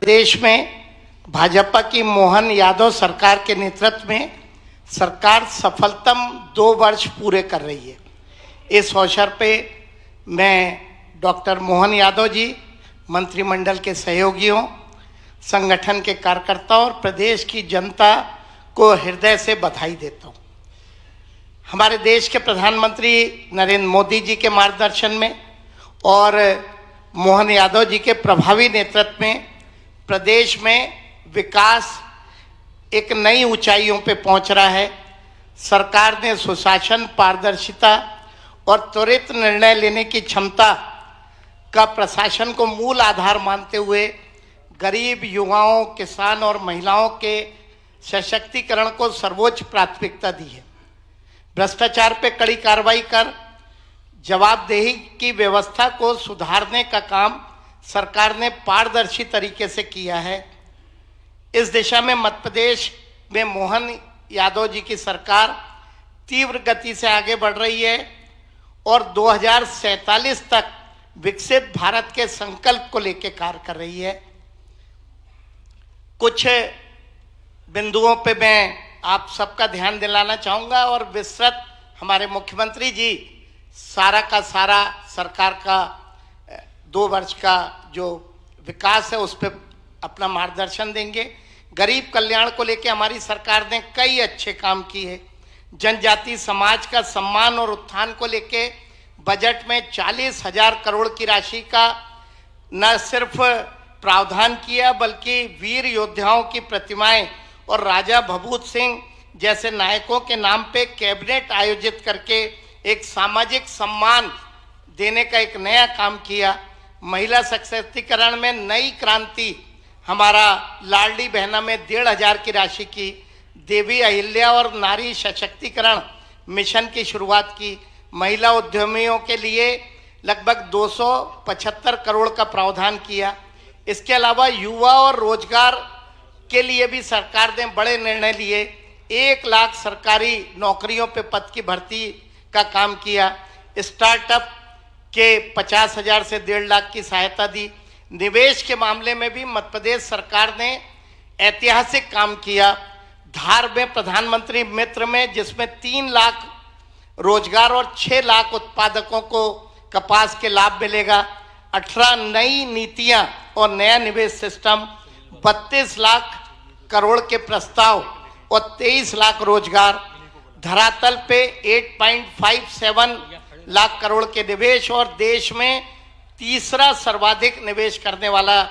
देश में भाजपा की मोहन यादव सरकार के नेतृत्व में सरकार सफलतम 2 वर्ष पूरे कर रही है। इस अवसर पे मैं डॉक्टर मोहन यादव जी, मंत्रिमंडल के सहयोगियों, संगठन के कार्यकर्ताओं और प्रदेश की जनता को हृदय से बधाई देता हूँ। हमारे देश के प्रधानमंत्री नरेंद्र मोदी जी के मार्गदर्शन में और मोहन यादव जी के प्रभावी नेतृत्व में प्रदेश में विकास एक नई ऊंचाइयों पे पहुंच रहा है। सरकार ने सुशासन, पारदर्शिता और त्वरित निर्णय लेने की क्षमता का प्रशासन को मूल आधार मानते हुए गरीब, युवाओं, किसान और महिलाओं के सशक्तिकरण को सर्वोच्च प्राथमिकता दी है। भ्रष्टाचार पे कड़ी कार्रवाई कर जवाबदेही की व्यवस्था को सुधारने का काम सरकार ने पारदर्शी तरीके से किया है। इस दिशा में मध्य प्रदेश में मोहन यादव जी की सरकार तीव्र गति से आगे बढ़ रही है और 2047 तक विकसित भारत के संकल्प को लेकर कार्य कर रही है। कुछ बिंदुओं पे मैं आप सबका ध्यान दिलाना चाहूँगा और विस्तृत हमारे मुख्यमंत्री जी सारा का सारा सरकार का 2 वर्ष का जो विकास है उस पर अपना मार्गदर्शन देंगे। गरीब कल्याण को लेकर हमारी सरकार ने कई अच्छे काम किए। जनजाति समाज का सम्मान और उत्थान को लेकर बजट में 40,000 करोड़ की राशि का न सिर्फ प्रावधान किया बल्कि वीर योद्धाओं की प्रतिमाएं और राजा भभूत सिंह जैसे नायकों के नाम पे कैबिनेट आयोजित करके एक सामाजिक सम्मान देने का एक नया काम किया। महिला सशक्तिकरण में नई क्रांति, हमारा लाडली बहना में 1,500 की राशि की, देवी अहिल्या और नारी सशक्तिकरण मिशन की शुरुआत की। महिला उद्यमियों के लिए लगभग 275 करोड़ का प्रावधान किया। इसके अलावा युवा और रोजगार के लिए भी सरकार ने बड़े निर्णय लिए। 1 लाख सरकारी नौकरियों पे पद की भर्ती का काम किया। स्टार्टअप के 50,000 से 1.5 लाख की सहायता दी। निवेश के मामले में भी मध्य प्रदेश सरकार ने ऐतिहासिक काम किया। धार में प्रधानमंत्री मित्र में, जिसमें 3 लाख रोजगार और 6 लाख उत्पादकों को कपास के लाभ मिलेगा। 18 नई नीतियां और नया निवेश सिस्टम, 32 लाख करोड़ के प्रस्ताव और 23 लाख रोजगार। धरातल पे 8.57 लाख करोड़ के निवेश और देश में तीसरा सर्वाधिक निवेश करने वाला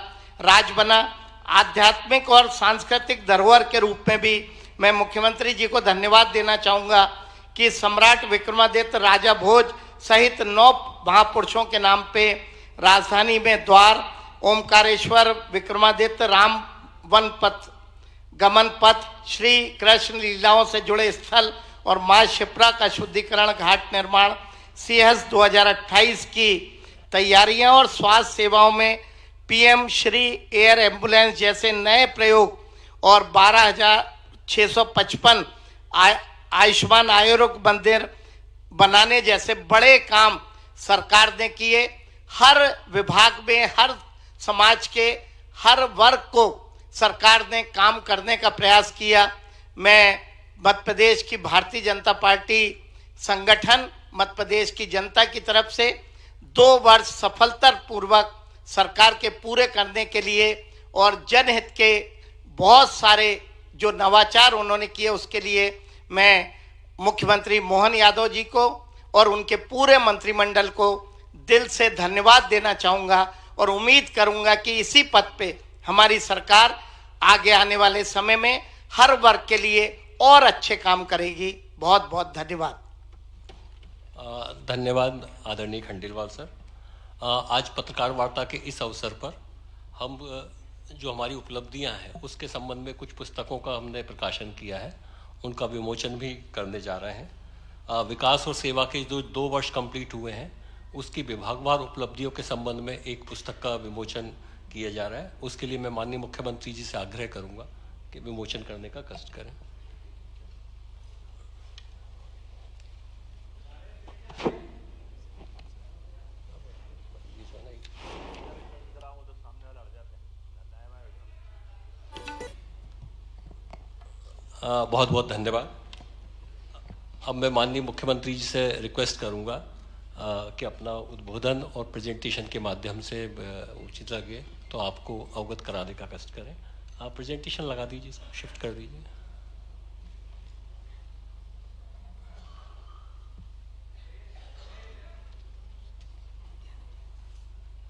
राज्य बना। आध्यात्मिक और सांस्कृतिक धरोहर के रूप में भी मैं मुख्यमंत्री जी को धन्यवाद देना चाहूँगा कि सम्राट विक्रमादित्य, राजा भोज सहित 9 महापुरुषों के नाम पे राजधानी में द्वार, ओमकारेश्वर, विक्रमादित्य, राम वन पथ, गमन पथ, श्री कृष्ण लीलाओं से जुड़े स्थल और माँ शिप्रा का शुद्धिकरण घाट निर्माण, सीहस 2028 की तैयारियां और स्वास्थ्य सेवाओं में पीएम श्री एयर एम्बुलेंस जैसे नए प्रयोग और 12,655 आयुष्मान आरोग्य मंदिर बनाने जैसे बड़े काम सरकार ने किए। हर विभाग में, हर समाज के हर वर्ग को सरकार ने काम करने का प्रयास किया। मैं मध्य प्रदेश की भारतीय जनता पार्टी संगठन, मध्य प्रदेश की जनता की तरफ से 2 वर्ष सफलतापूर्वक सरकार के पूरे करने के लिए और जनहित के बहुत सारे जो नवाचार उन्होंने किए उसके लिए मैं मुख्यमंत्री मोहन यादव जी को और उनके पूरे मंत्रिमंडल को दिल से धन्यवाद देना चाहूँगा और उम्मीद करूँगा कि इसी पथ पे हमारी सरकार आगे आने वाले समय में हर वर्ग के लिए और अच्छे काम करेगी। बहुत बहुत धन्यवाद। धन्यवाद आदरणीय खंडेलवाल सर। आज पत्रकार वार्ता के इस अवसर पर हम जो हमारी उपलब्धियां हैं उसके संबंध में कुछ पुस्तकों का हमने प्रकाशन किया है, उनका विमोचन भी करने जा रहे हैं। विकास और सेवा के जो 2 वर्ष कंप्लीट हुए हैं उसकी विभागवार उपलब्धियों के संबंध में एक पुस्तक का विमोचन किया जा रहा है। उसके लिए मैं माननीय मुख्यमंत्री जी से आग्रह करूंगा कि विमोचन करने का कष्ट करें। बहुत बहुत धन्यवाद। अब मैं माननीय मुख्यमंत्री जी से रिक्वेस्ट करूंगा कि अपना उद्बोधन और प्रेजेंटेशन के माध्यम से उचित लगे तो आपको अवगत कराने का कष्ट करें। आप प्रेजेंटेशन लगा दीजिए, शिफ्ट कर दीजिए।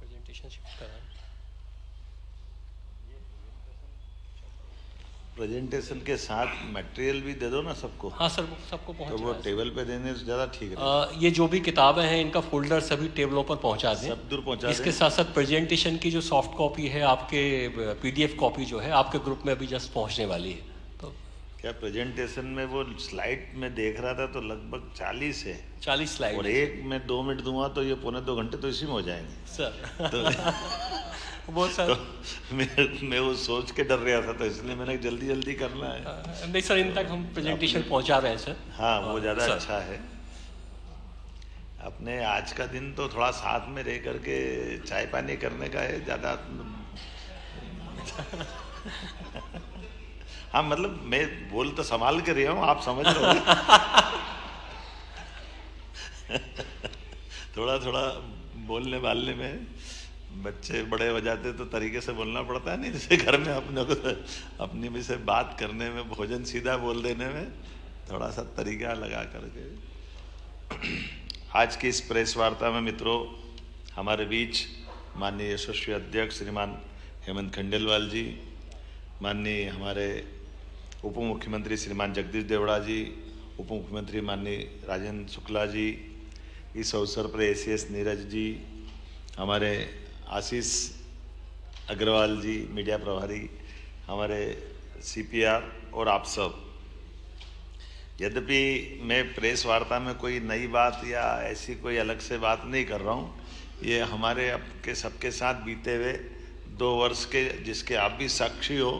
प्रेजेंटेशन शिफ्ट करा। प्रेजेंटेशन के साथ मटेरियल भी दे दो ना सबको। हाँ सर, सबको तो पहुँच वो रहा है। टेबल पे देने से ज़्यादा ठीक है। ये जो भी किताबें हैं इनका फोल्डर सभी टेबलों पर पहुंचा दें। सब दूर पहुंचा इसके दें। साथ साथ प्रेजेंटेशन की जो सॉफ्ट कॉपी है, आपके पीडीएफ कॉपी जो है आपके ग्रुप में अभी जस्ट पहुंचने वाली है। तो क्या प्रेजेंटेशन में वो स्लाइड में देख रहा था तो लगभग 40 है 40 स्लाइड और एक में 2 मिनट दूंगा तो ये पौने 2 घंटे तो इसी में हो जाएंगे सर। तो वो सर मैं वो सोच के डर रहा था तो इसलिए मैंने जल्दी जल्दी करना है। नहीं सर, इन तक हम प्रेजेंटेशन पहुंचा रहे हैं सर। हाँ वो ज़्यादा सर। अच्छा है। अपने आज का दिन तो थोड़ा साथ में रह करके चाय पानी करने का है ज़्यादा। हाँ मतलब मैं बोल तो संभाल के रहा हूँ, आप समझ रहे हो। थोड़ा थोड़ा बोलने वालने में बच्चे बड़े हो जाते तो तरीके से बोलना पड़ता है, नहीं जैसे घर में अपने को अपनी भी से बात करने में, भोजन सीधा बोल देने में थोड़ा सा तरीका लगा करके। आज की इस प्रेस वार्ता में मित्रों, हमारे बीच माननीय यशस्वी अध्यक्ष श्रीमान हेमंत खंडेलवाल जी, माननीय हमारे उप मुख्यमंत्री श्रीमान जगदीश देवड़ा जी, उप मुख्यमंत्री माननीय राजेंद्र शुक्ला जी, इस अवसर पर एसीएस नीरज जी, हमारे आशीष अग्रवाल जी मीडिया प्रभारी, हमारे सीपीआर और आप सब। यद्यपि मैं प्रेस वार्ता में कोई नई बात या ऐसी कोई अलग से बात नहीं कर रहा हूँ, ये हमारे आपके सबके साथ बीते हुए 2 वर्ष के जिसके आप भी साक्षी हो,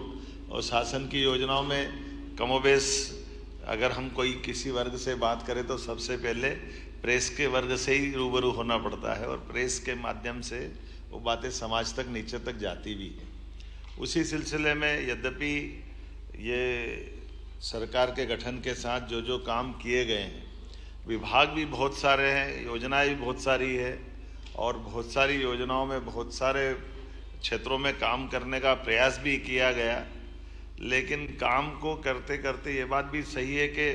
और शासन की योजनाओं में कमोबेश अगर हम कोई किसी वर्ग से बात करें तो सबसे पहले प्रेस के वर्ग से ही रूबरू होना पड़ता है और प्रेस के माध्यम से वो बातें समाज तक नीचे तक जाती भी है। उसी सिलसिले में यद्यपि ये सरकार के गठन के साथ जो जो काम किए गए हैं, विभाग भी बहुत सारे हैं, योजनाएं भी बहुत सारी है और बहुत सारी योजनाओं में बहुत सारे क्षेत्रों में काम करने का प्रयास भी किया गया, लेकिन काम को करते करते ये बात भी सही है कि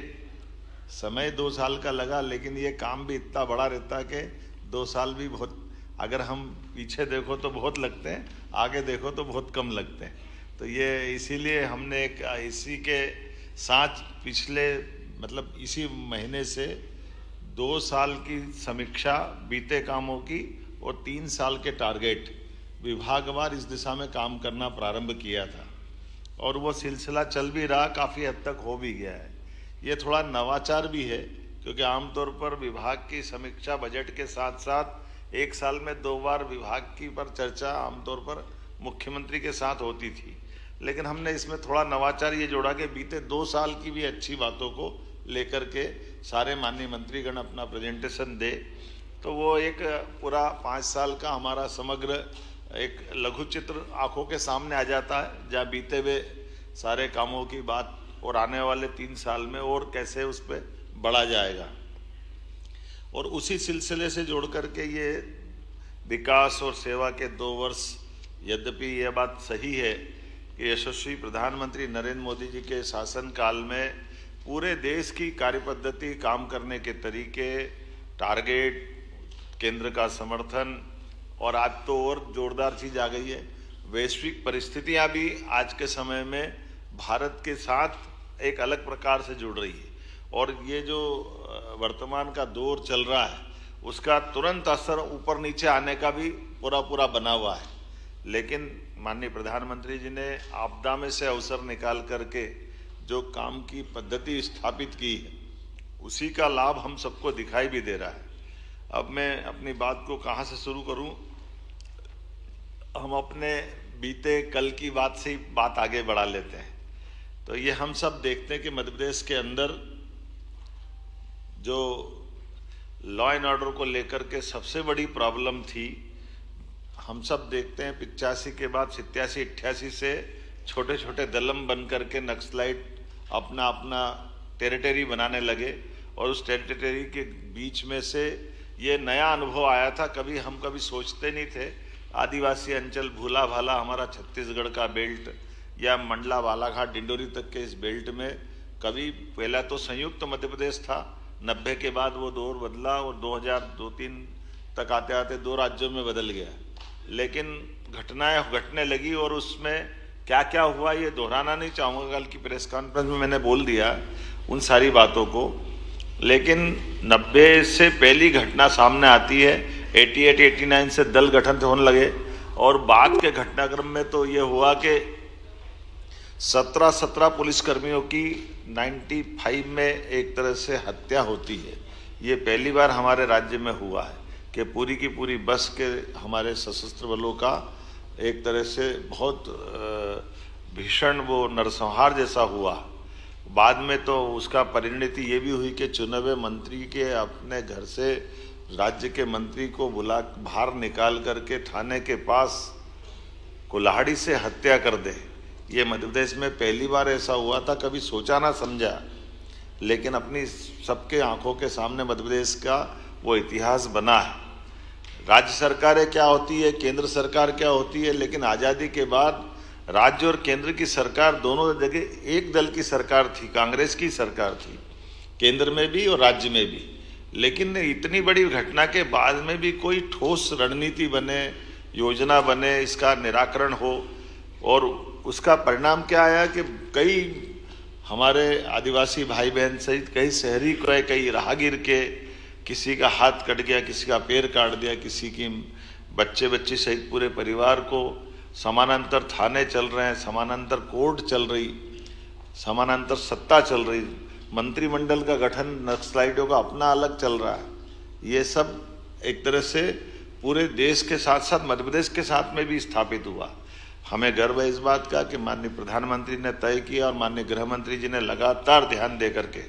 समय 2 साल का लगा, लेकिन ये काम भी इतना बड़ा रहता है कि 2 साल भी बहुत, अगर हम पीछे देखो तो बहुत लगते हैं, आगे देखो तो बहुत कम लगते हैं। तो ये इसीलिए हमने एक इसी के साथ पिछले मतलब इसी महीने से 2 साल की समीक्षा बीते कामों की और 3 साल के टारगेट विभागवार इस दिशा में काम करना प्रारंभ किया था और वो सिलसिला चल भी रहा, काफ़ी हद तक हो भी गया है। ये थोड़ा नवाचार भी है क्योंकि आमतौर पर विभाग की समीक्षा बजट के साथ साथ 1 साल में 2 बार विभाग की पर चर्चा आमतौर पर मुख्यमंत्री के साथ होती थी, लेकिन हमने इसमें थोड़ा नवाचार ये जोड़ा कि बीते 2 साल की भी अच्छी बातों को लेकर के सारे माननीय मंत्रीगण अपना प्रेजेंटेशन दे, तो वो एक पूरा 5 साल का हमारा समग्र एक लघु चित्र आंखों के सामने आ जाता है, जहाँ बीते हुए सारे कामों की बात और आने वाले 3 साल में और कैसे उस पर बढ़ा जाएगा। और उसी सिलसिले से जोड़ करके ये विकास और सेवा के 2 वर्ष, यद्यपि यह बात सही है कि यशस्वी प्रधानमंत्री नरेंद्र मोदी जी के शासन काल में पूरे देश की कार्यपद्धति, काम करने के तरीके, टारगेट, केंद्र का समर्थन, और आज तो और जोरदार चीज आ गई है, वैश्विक परिस्थितियां भी आज के समय में भारत के साथ एक अलग प्रकार से जुड़ रही है और ये जो वर्तमान का दौर चल रहा है उसका तुरंत असर ऊपर नीचे आने का भी पूरा बना हुआ है। लेकिन माननीय प्रधानमंत्री जी ने आपदा में से अवसर निकाल करके जो काम की पद्धति स्थापित की है उसी का लाभ हम सबको दिखाई भी दे रहा है। अब मैं अपनी बात को कहाँ से शुरू करूं? हम अपने बीते कल की बात से ही बात आगे बढ़ा लेते हैं। तो ये हम सब देखते हैं कि मध्य प्रदेश के अंदर जो लॉ एंड ऑर्डर को लेकर के सबसे बड़ी प्रॉब्लम थी, हम सब देखते हैं 85 के बाद 87-88 से छोटे छोटे दलम बन करके नक्सलाइट अपना अपना टेरिटरी बनाने लगे और उस टेरिटरी के बीच में से ये नया अनुभव आया था। हम कभी सोचते नहीं थे आदिवासी अंचल भूला भाला हमारा छत्तीसगढ़ का बेल्ट या मंडला बालाघाट डिंडोरी तक के इस बेल्ट में कभी पहला तो संयुक्त मध्य प्रदेश था, 90 के बाद वो दौर बदला और 2002-3 तक आते आते 2 राज्यों में बदल गया। लेकिन घटनाएं घटने लगी और उसमें क्या क्या हुआ ये दोहराना नहीं चाहूँगा, कल की प्रेस कॉन्फ्रेंस में मैंने बोल दिया उन सारी बातों को। लेकिन 90 से पहली घटना सामने आती है, 88-89 से दल गठन होने लगे और बाद के घटनाक्रम में तो ये हुआ कि 17 पुलिसकर्मियों की 95 में एक तरह से हत्या होती है। ये पहली बार हमारे राज्य में हुआ है कि पूरी की पूरी बस के हमारे सशस्त्र बलों का एक तरह से बहुत भीषण वो नरसंहार जैसा हुआ। बाद में तो उसका परिणति ये भी हुई कि चुने हुए मंत्री के अपने घर से राज्य के मंत्री को बाहर निकाल करके थाने के पास कुल्हाड़ी से हत्या कर दे। ये मध्य प्रदेश में पहली बार ऐसा हुआ था, कभी सोचा ना समझा, लेकिन अपनी सबके आंखों के सामने मध्य प्रदेश का वो इतिहास बना है। राज्य सरकारें क्या होती है, केंद्र सरकार क्या होती है, लेकिन आज़ादी के बाद राज्य और केंद्र की सरकार दोनों जगह एक दल की सरकार थी, कांग्रेस की सरकार थी, केंद्र में भी और राज्य में भी। लेकिन इतनी बड़ी घटना के बाद में भी कोई ठोस रणनीति बने, योजना बने, इसका निराकरण हो। और उसका परिणाम क्या आया कि कई हमारे आदिवासी भाई बहन सहित कई शहरी को, कई राहगीर के किसी का हाथ कट गया, किसी का पैर काट दिया, किसी की बच्चे बच्ची सहित पूरे परिवार को समानांतर थाने चल रहे हैं, समानांतर कोर्ट चल रही, समानांतर सत्ता चल रही, मंत्रिमंडल का गठन नक्सलाइटों का अपना अलग चल रहा है। ये सब एक तरह से पूरे देश के साथ साथ मध्य प्रदेश के साथ में भी स्थापित हुआ। हमें गर्व है इस बात का कि माननीय प्रधानमंत्री ने तय किया और माननीय गृह मंत्री जी ने लगातार ध्यान दे करके,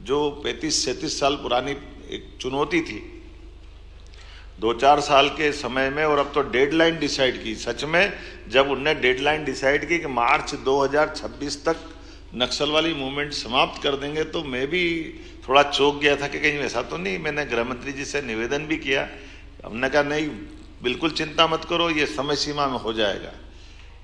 जो 35-37 साल पुरानी एक चुनौती थी 2-4 साल के समय में, और अब तो डेडलाइन डिसाइड की। सच में जब उनने डेडलाइन डिसाइड की कि मार्च 2026 तक नक्सल वाली मूवमेंट समाप्त कर देंगे, तो मैं भी थोड़ा चौंक गया था कि कहीं ऐसा तो नहीं। मैंने गृह मंत्री जी से निवेदन भी किया, हमने कहा नहीं बिल्कुल चिंता मत करो, ये समय सीमा में हो जाएगा।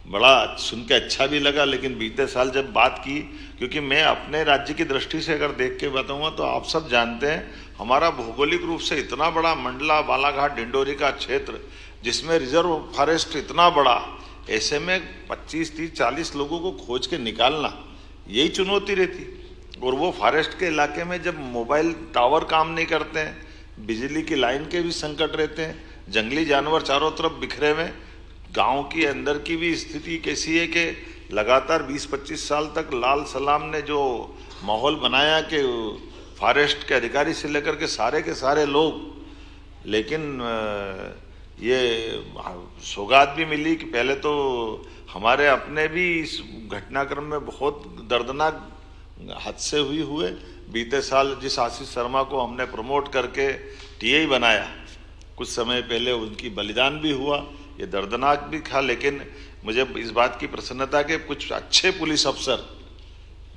बड़ा सुन के अच्छा भी लगा। लेकिन बीते साल जब बात की, क्योंकि मैं अपने राज्य की दृष्टि से अगर देख के बताऊंगा तो आप सब जानते हैं हमारा भौगोलिक रूप से इतना बड़ा मंडला बालाघाट डिंडोरी का क्षेत्र, जिसमें रिजर्व फॉरेस्ट इतना बड़ा, ऐसे में 25-30-40 लोगों को खोज के निकालना यही चुनौती रहती। और वो फॉरेस्ट के इलाके में जब मोबाइल टावर काम नहीं करते हैं, बिजली की लाइन के भी संकट रहते हैं, जंगली जानवर चारों तरफ बिखरे हुए, गांव की अंदर की भी स्थिति कैसी है कि लगातार 20-25 साल तक लाल सलाम ने जो माहौल बनाया कि फॉरेस्ट के अधिकारी से लेकर के सारे लोग, लेकिन ये सौगात भी मिली कि पहले तो हमारे अपने भी इस घटनाक्रम में बहुत दर्दनाक हादसे हुए। बीते साल जिस आशीष शर्मा को हमने प्रमोट करके टीआई बनाया, कुछ समय पहले उनकी बलिदान भी हुआ, ये दर्दनाक भी था। लेकिन मुझे इस बात की प्रसन्नता के कुछ अच्छे पुलिस अफसर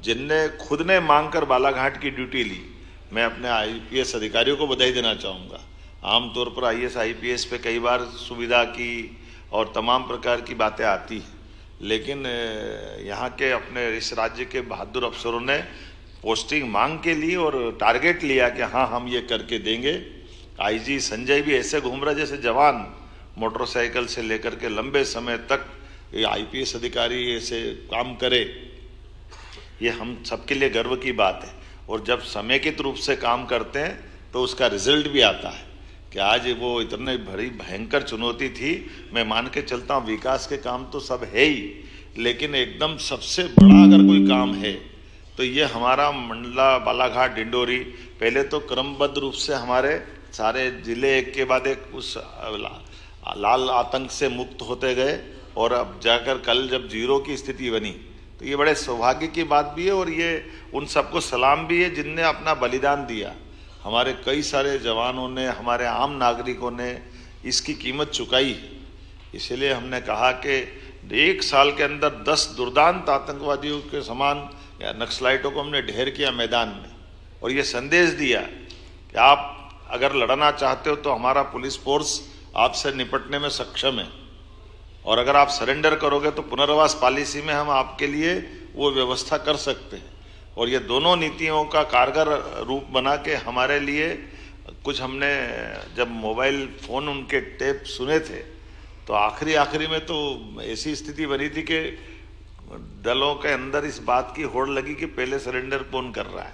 जिनने खुद ने मांग कर बालाघाट की ड्यूटी ली, मैं अपने आईपीएस अधिकारियों को बधाई देना चाहूँगा। आमतौर पर आईएएस आईपीएस पे कई बार सुविधा की और तमाम प्रकार की बातें आती हैं, लेकिन यहाँ के अपने इस राज्य के बहादुर अफसरों ने पोस्टिंग मांग के लिए और टारगेट लिया कि हाँ हम ये करके देंगे। आईजी संजय भी ऐसे घूम रहा जैसे जवान, मोटरसाइकिल से लेकर के लंबे समय तक ये आईपीएस अधिकारी ऐसे काम करे, ये हम सबके लिए गर्व की बात है। और जब समेकित रूप से काम करते हैं तो उसका रिजल्ट भी आता है कि आज वो इतने बड़ी भयंकर चुनौती थी। मैं मान के चलता हूँ विकास के काम तो सब है ही, लेकिन एकदम सबसे बड़ा अगर कोई काम है तो ये हमारा मंडला बालाघाट डिंडोरी, पहले तो क्रमबद्ध रूप से हमारे सारे जिले एक के बाद एक उस लाल आतंक से मुक्त होते गए, और अब जाकर कल जब जीरो की स्थिति बनी तो ये बड़े सौभाग्य की बात भी है। और ये उन सबको सलाम भी है जिनने अपना बलिदान दिया। हमारे कई सारे जवानों ने, हमारे आम नागरिकों ने इसकी कीमत चुकाई है। इसलिए हमने कहा कि 1 साल के अंदर 10 दुर्दांत आतंकवादियों के समान नक्सलाइटों को हमने ढेर किया मैदान में और ये संदेश दिया कि आप अगर लड़ना चाहते हो तो हमारा पुलिस फोर्स आपसे निपटने में सक्षम है, और अगर आप सरेंडर करोगे तो पुनर्वास पॉलिसी में हम आपके लिए वो व्यवस्था कर सकते हैं। और ये दोनों नीतियों का कारगर रूप बना के हमारे लिए कुछ हमने जब मोबाइल फ़ोन उनके टेप सुने थे तो आखिरी में तो ऐसी स्थिति बनी थी कि दलों के अंदर इस बात की होड़ लगी कि पहले सरेंडर कौन कर रहा है,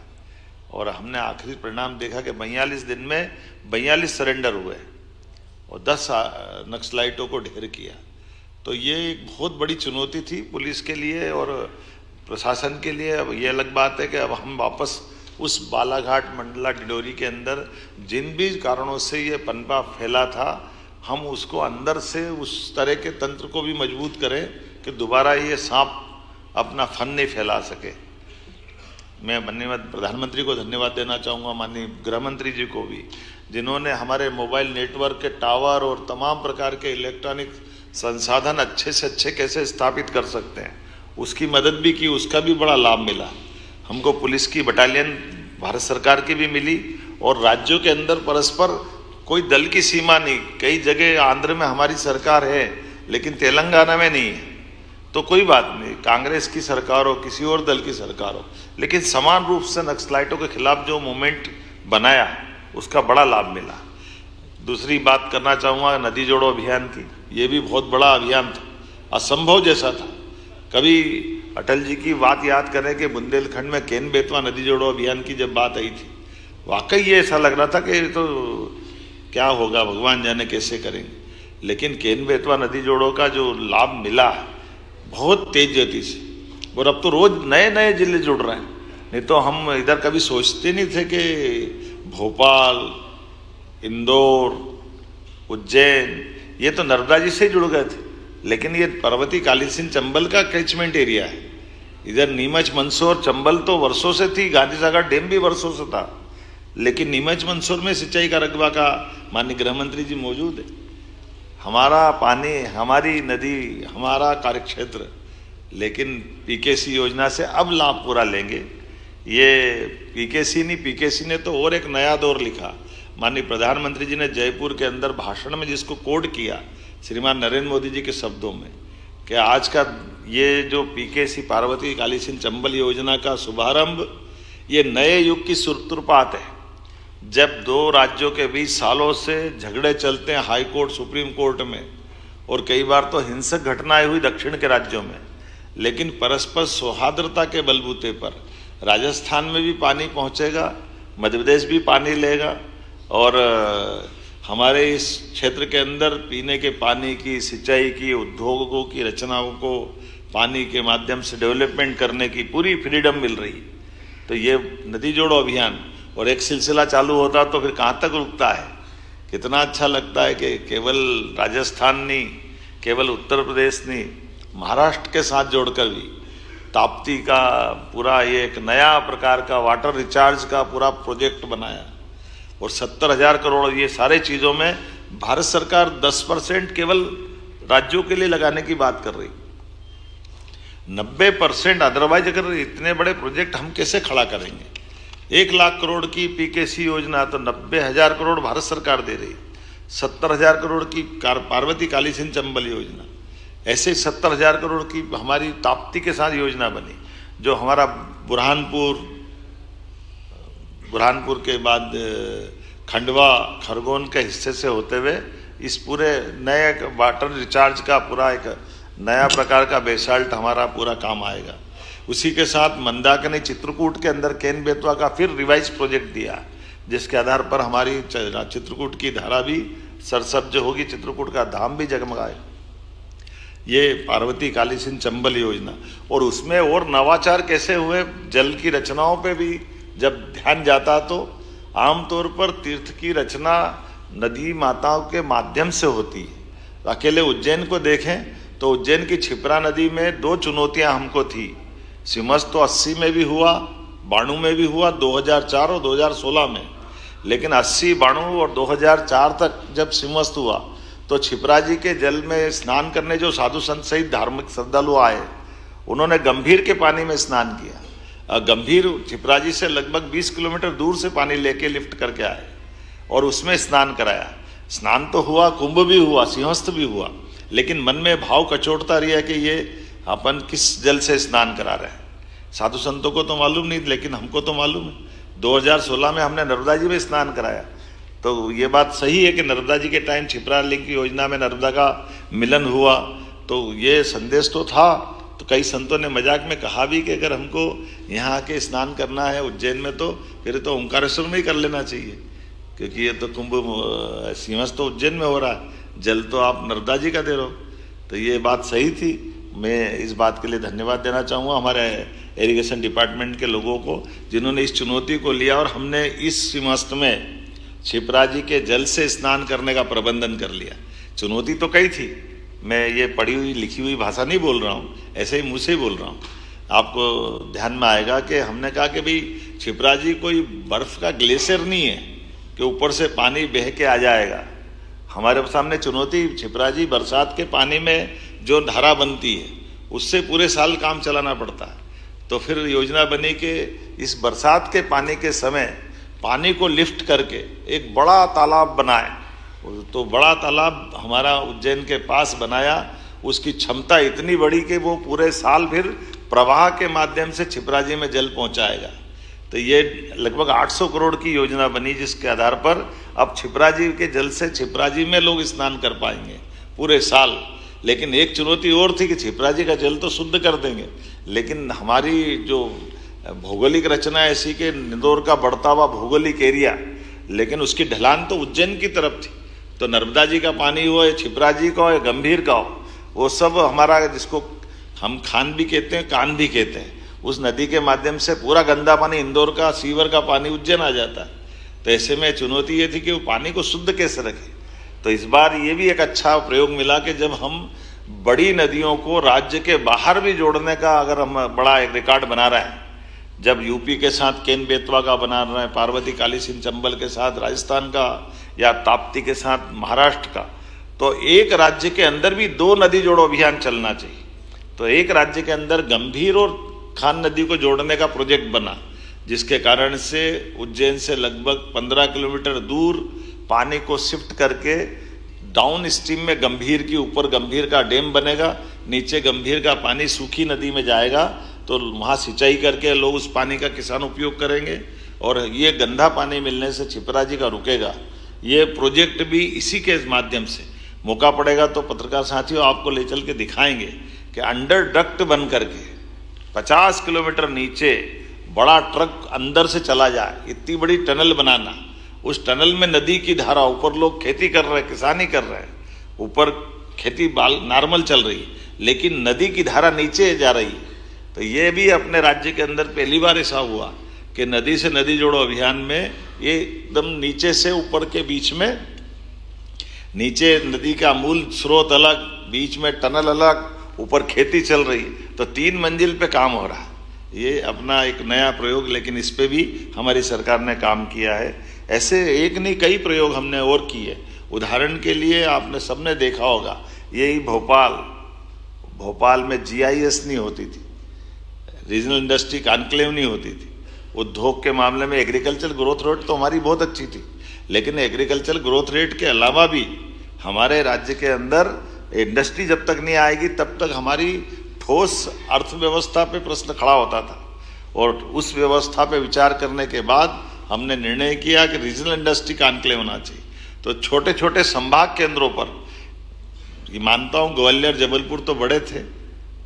और हमने आखिरी परिणाम देखा कि 42 दिन में 42 सरेंडर हुए और 10 नक्सलाइटों को ढेर किया। तो ये एक बहुत बड़ी चुनौती थी पुलिस के लिए और प्रशासन के लिए। अब ये अलग बात है कि अब हम वापस उस बालाघाट मंडला डिडोरी के अंदर जिन भी कारणों से ये पनपा फैला था, हम उसको अंदर से उस तरह के तंत्र को भी मजबूत करें कि दोबारा ये सांप अपना फन नहीं फैला सके। मैं माननीय प्रधानमंत्री को धन्यवाद देना चाहूँगा, माननीय गृह मंत्री जी को भी, जिन्होंने हमारे मोबाइल नेटवर्क के टावर और तमाम प्रकार के इलेक्ट्रॉनिक संसाधन अच्छे से अच्छे कैसे स्थापित कर सकते हैं उसकी मदद भी की, उसका भी बड़ा लाभ मिला हमको। पुलिस की बटालियन भारत सरकार की भी मिली और राज्यों के अंदर परस्पर कोई दल की सीमा नहीं। कई जगह आंध्र में हमारी सरकार है लेकिन तेलंगाना में नहीं है, तो कोई बात नहीं, कांग्रेस की सरकार हो किसी और दल की सरकार हो, लेकिन समान रूप से नक्सलाइटों के खिलाफ जो मूवमेंट बनाया उसका बड़ा लाभ मिला। दूसरी बात करना चाहूँगा नदी जोड़ो अभियान की। ये भी बहुत बड़ा अभियान था, असंभव जैसा था। कभी अटल जी की बात याद करें कि बुंदेलखंड में केन बेतवा नदी जोड़ो अभियान की जब बात आई थी, वाकई ये ऐसा लग रहा था कि तो क्या होगा, भगवान जाने कैसे करेंगे। लेकिन केन बेतवा नदी जोड़ो का जो लाभ मिला बहुत तेज गति से, और अब तो रोज नए नए जिले जुड़ रहे हैं। नहीं तो हम इधर कभी सोचते नहीं थे कि भोपाल, इंदौर, उज्जैन ये तो नर्मदा जी से जुड़ गए थे, लेकिन ये पर्वती कालीसिंध चंबल का कैचमेंट एरिया है। इधर नीमच मंदसौर चंबल तो वर्षों से थी, गांधी सागर डैम भी वर्षों से था, लेकिन नीमच मंदसौर में सिंचाई का रकबा का माननीय गृह मंत्री जी मौजूद है। हमारा पानी, हमारी नदी, हमारा कार्यक्षेत्र, लेकिन पीकेसी योजना से अब लाभ पूरा लेंगे। ये पीकेसी नहीं, पीकेसी ने तो और एक नया दौर लिखा। माननीय प्रधानमंत्री जी ने जयपुर के अंदर भाषण में जिसको कोड किया श्रीमान नरेंद्र मोदी जी के शब्दों में कि आज का ये जो पीकेसी पार्वती कालीसिंध चंबल योजना का शुभारंभ ये नए युग की सूत्रपात है। जब दो राज्यों के बीच सालों से झगड़े चलते हैं हाई कोर्ट, सुप्रीम कोर्ट में, और कई बार तो हिंसक घटनाएं हुई दक्षिण के राज्यों में, लेकिन परस्पर सौहार्दता के बलबूते पर राजस्थान में भी पानी पहुंचेगा, मध्य प्रदेश भी पानी लेगा, और हमारे इस क्षेत्र के अंदर पीने के पानी की, सिंचाई की, उद्योगों की रचनाओं को पानी के माध्यम से डेवलपमेंट करने की पूरी फ्रीडम मिल रही है। तो ये नदी जोड़ो अभियान और एक सिलसिला चालू होता तो फिर कहाँ तक रुकता है। कितना अच्छा लगता है कि केवल राजस्थान नहीं, केवल उत्तर प्रदेश नहीं, महाराष्ट्र के साथ जोड़कर भी ताप्ती का पूरा ये एक नया प्रकार का वाटर रिचार्ज का पूरा प्रोजेक्ट बनाया, और 70,000 करोड़ ये सारे चीज़ों में भारत सरकार 10% केवल राज्यों के लिए लगाने की बात कर रही, 90% अदरवाइज अगर इतने बड़े प्रोजेक्ट हम कैसे खड़ा करेंगे। 1 लाख करोड़ की पीकेसी योजना तो 90,000 करोड़ भारत सरकार दे रही, 70,000 करोड़ की पार्वती कालीसिंध चंबल योजना, ऐसे 70,000 करोड़ की हमारी ताप्ती के साथ योजना बनी, जो हमारा बुरहानपुर के बाद खंडवा, खरगोन के हिस्से से होते हुए इस पूरे नए वाटर रिचार्ज का पूरा एक नया प्रकार का बेसाल्ट हमारा पूरा काम आएगा। उसी के साथ मंदाकिनी चित्रकूट के अंदर केन बेतवा का फिर रिवाइज प्रोजेक्ट दिया, जिसके आधार पर हमारी चित्रकूट की धारा भी सरसब्ज होगी, चित्रकूट का धाम भी जगमगाए। ये पार्वती कालीसिंध चंबल योजना, और उसमें और नवाचार कैसे हुए, जल की रचनाओं पे भी जब ध्यान जाता तो आमतौर पर तीर्थ की रचना नदी माताओं के माध्यम से होती है। अकेले उज्जैन को देखें तो उज्जैन की क्षिप्रा नदी में 2 चुनौतियां हमको थी। सिमस तो 80 में भी हुआ, 92 में भी हुआ, 2004 और 2016 में, लेकिन 80, 92 और 2004 तक जब सिमस्त हुआ तो क्षिप्रा जी के जल में स्नान करने जो साधु संत सहित धार्मिक श्रद्धालु आए, उन्होंने गंभीर के पानी में स्नान किया। गंभीर छिपराजी से लगभग 20 किलोमीटर दूर से पानी लेके लिफ्ट करके आए और उसमें स्नान कराया। स्नान तो हुआ, कुंभ भी हुआ, सिंहस्थ भी हुआ, लेकिन मन में भाव कचोटता रहा कि ये अपन किस जल से स्नान करा रहे हैं। साधु संतों को तो मालूम नहीं, लेकिन हमको तो मालूम है। 2016 में हमने नर्मदा जी में स्नान कराया, तो ये बात सही है कि नर्मदा जी के टाइम छिपरा लिंक की योजना में नर्मदा का मिलन हुआ, तो ये संदेश तो था। तो कई संतों ने मजाक में कहा भी कि अगर हमको यहाँ आके स्नान करना है उज्जैन में, तो फिर तो ओंकारेश्वर में ही कर लेना चाहिए, क्योंकि ये तो कुंभ सिंहस्थ तो उज्जैन में हो रहा है, जल तो आप नर्मदा जी का दे रहे हो। तो ये बात सही थी। मैं इस बात के लिए धन्यवाद देना चाहूँगा हमारे इरिगेशन डिपार्टमेंट के लोगों को, जिन्होंने इस चुनौती को लिया और हमने इस सिंहस्थ में छिपरा जी के जल से स्नान करने का प्रबंधन कर लिया। चुनौती तो कई थी, मैं ये पढ़ी हुई लिखी हुई भाषा नहीं बोल रहा हूँ, ऐसे ही मुँह से ही बोल रहा हूँ। आपको ध्यान में आएगा कि हमने कहा कि भाई छिपरा जी कोई बर्फ का ग्लेशियर नहीं है कि ऊपर से पानी बह के आ जाएगा। हमारे सामने चुनौती छिपरा जी बरसात के पानी में जो धारा बनती है उससे पूरे साल काम चलाना पड़ता है। तो फिर योजना बनी कि इस बरसात के पानी के समय पानी को लिफ्ट करके एक बड़ा तालाब बनाए। तो बड़ा तालाब हमारा उज्जैन के पास बनाया, उसकी क्षमता इतनी बड़ी कि वो पूरे साल फिर प्रवाह के माध्यम से छिपरा जी में जल पहुंचाएगा। तो ये लगभग 800 करोड़ की योजना बनी, जिसके आधार पर अब छिपरा जी के जल से छिपरा जी में लोग स्नान कर पाएंगे पूरे साल। लेकिन एक चुनौती और थी कि छिपरा जी का जल तो शुद्ध कर देंगे, लेकिन हमारी जो भौगोलिक रचना ऐसी कि इंदौर का बढ़ता हुआ भौगोलिक एरिया, लेकिन उसकी ढलान तो उज्जैन की तरफ थी। तो नर्मदा जी का पानी हो या छिपरा जी का हो या गंभीर का हो, वो सब हमारा, जिसको हम खान भी कहते हैं, कान भी कहते हैं, उस नदी के माध्यम से पूरा गंदा पानी इंदौर का सीवर का पानी उज्जैन आ जाता है। तो ऐसे में चुनौती ये थी कि वो पानी को शुद्ध कैसे रखें। तो इस बार ये भी एक अच्छा प्रयोग मिला कि जब हम बड़ी नदियों को राज्य के बाहर भी जोड़ने का अगर हम बड़ा एक रिकॉर्ड बना रहे हैं, जब यूपी के साथ केन बेतवा का बना रहे हैं, पार्वती काली सिंध चंबल के साथ राजस्थान का, या ताप्ती के साथ महाराष्ट्र का, तो एक राज्य के अंदर भी 2 नदी जोड़ो अभियान चलना चाहिए। तो एक राज्य के अंदर गंभीर और खान नदी को जोड़ने का प्रोजेक्ट बना, जिसके कारण से उज्जैन से लगभग 15 किलोमीटर दूर पानी को शिफ्ट करके डाउन स्ट्रीम में गंभीर की ऊपर गंभीर का डैम बनेगा, नीचे गंभीर का पानी सूखी नदी में जाएगा, तो वहाँ सिंचाई करके लोग उस पानी का किसान उपयोग करेंगे और ये गंदा पानी मिलने से छिपरा जी का रुकेगा। ये प्रोजेक्ट भी इसी के माध्यम से, मौका पड़ेगा तो पत्रकार साथियों आपको ले चल के दिखाएंगे कि अंडर डक्ट बन करके 50 किलोमीटर नीचे बड़ा ट्रक अंदर से चला जाए, इतनी बड़ी टनल बनाना, उस टनल में नदी की धारा, ऊपर लोग खेती कर रहे हैं, किसानी कर रहे हैं, ऊपर खेती नॉर्मल चल रही है, लेकिन नदी की धारा नीचे जा रही है। तो ये भी अपने राज्य के अंदर पहली बार ऐसा हुआ कि नदी से नदी जोड़ो अभियान में ये एकदम नीचे से ऊपर के बीच में, नीचे नदी का मूल स्रोत अलग, बीच में टनल अलग, ऊपर खेती चल रही, तो 3 मंजिल पे काम हो रहा है। ये अपना एक नया प्रयोग, लेकिन इस पे भी हमारी सरकार ने काम किया है। ऐसे एक नहीं कई प्रयोग हमने और किए। उदाहरण के लिए आपने सबने देखा होगा, यही भोपाल में GIS नहीं होती थी, रीजनल इंडस्ट्री कॉन्क्लेव नहीं होती थी। उद्योग के मामले में एग्रीकल्चर ग्रोथ रेट तो हमारी बहुत अच्छी थी, लेकिन एग्रीकल्चर ग्रोथ रेट के अलावा भी हमारे राज्य के अंदर इंडस्ट्री जब तक नहीं आएगी तब तक हमारी ठोस अर्थव्यवस्था पे प्रश्न खड़ा होता था। और उस व्यवस्था पे विचार करने के बाद हमने निर्णय किया कि रीजनल इंडस्ट्री कॉन्क्लेव होना चाहिए। तो छोटे छोटे संभाग केंद्रों पर, ये मानता हूँ ग्वालियर जबलपुर तो बड़े थे,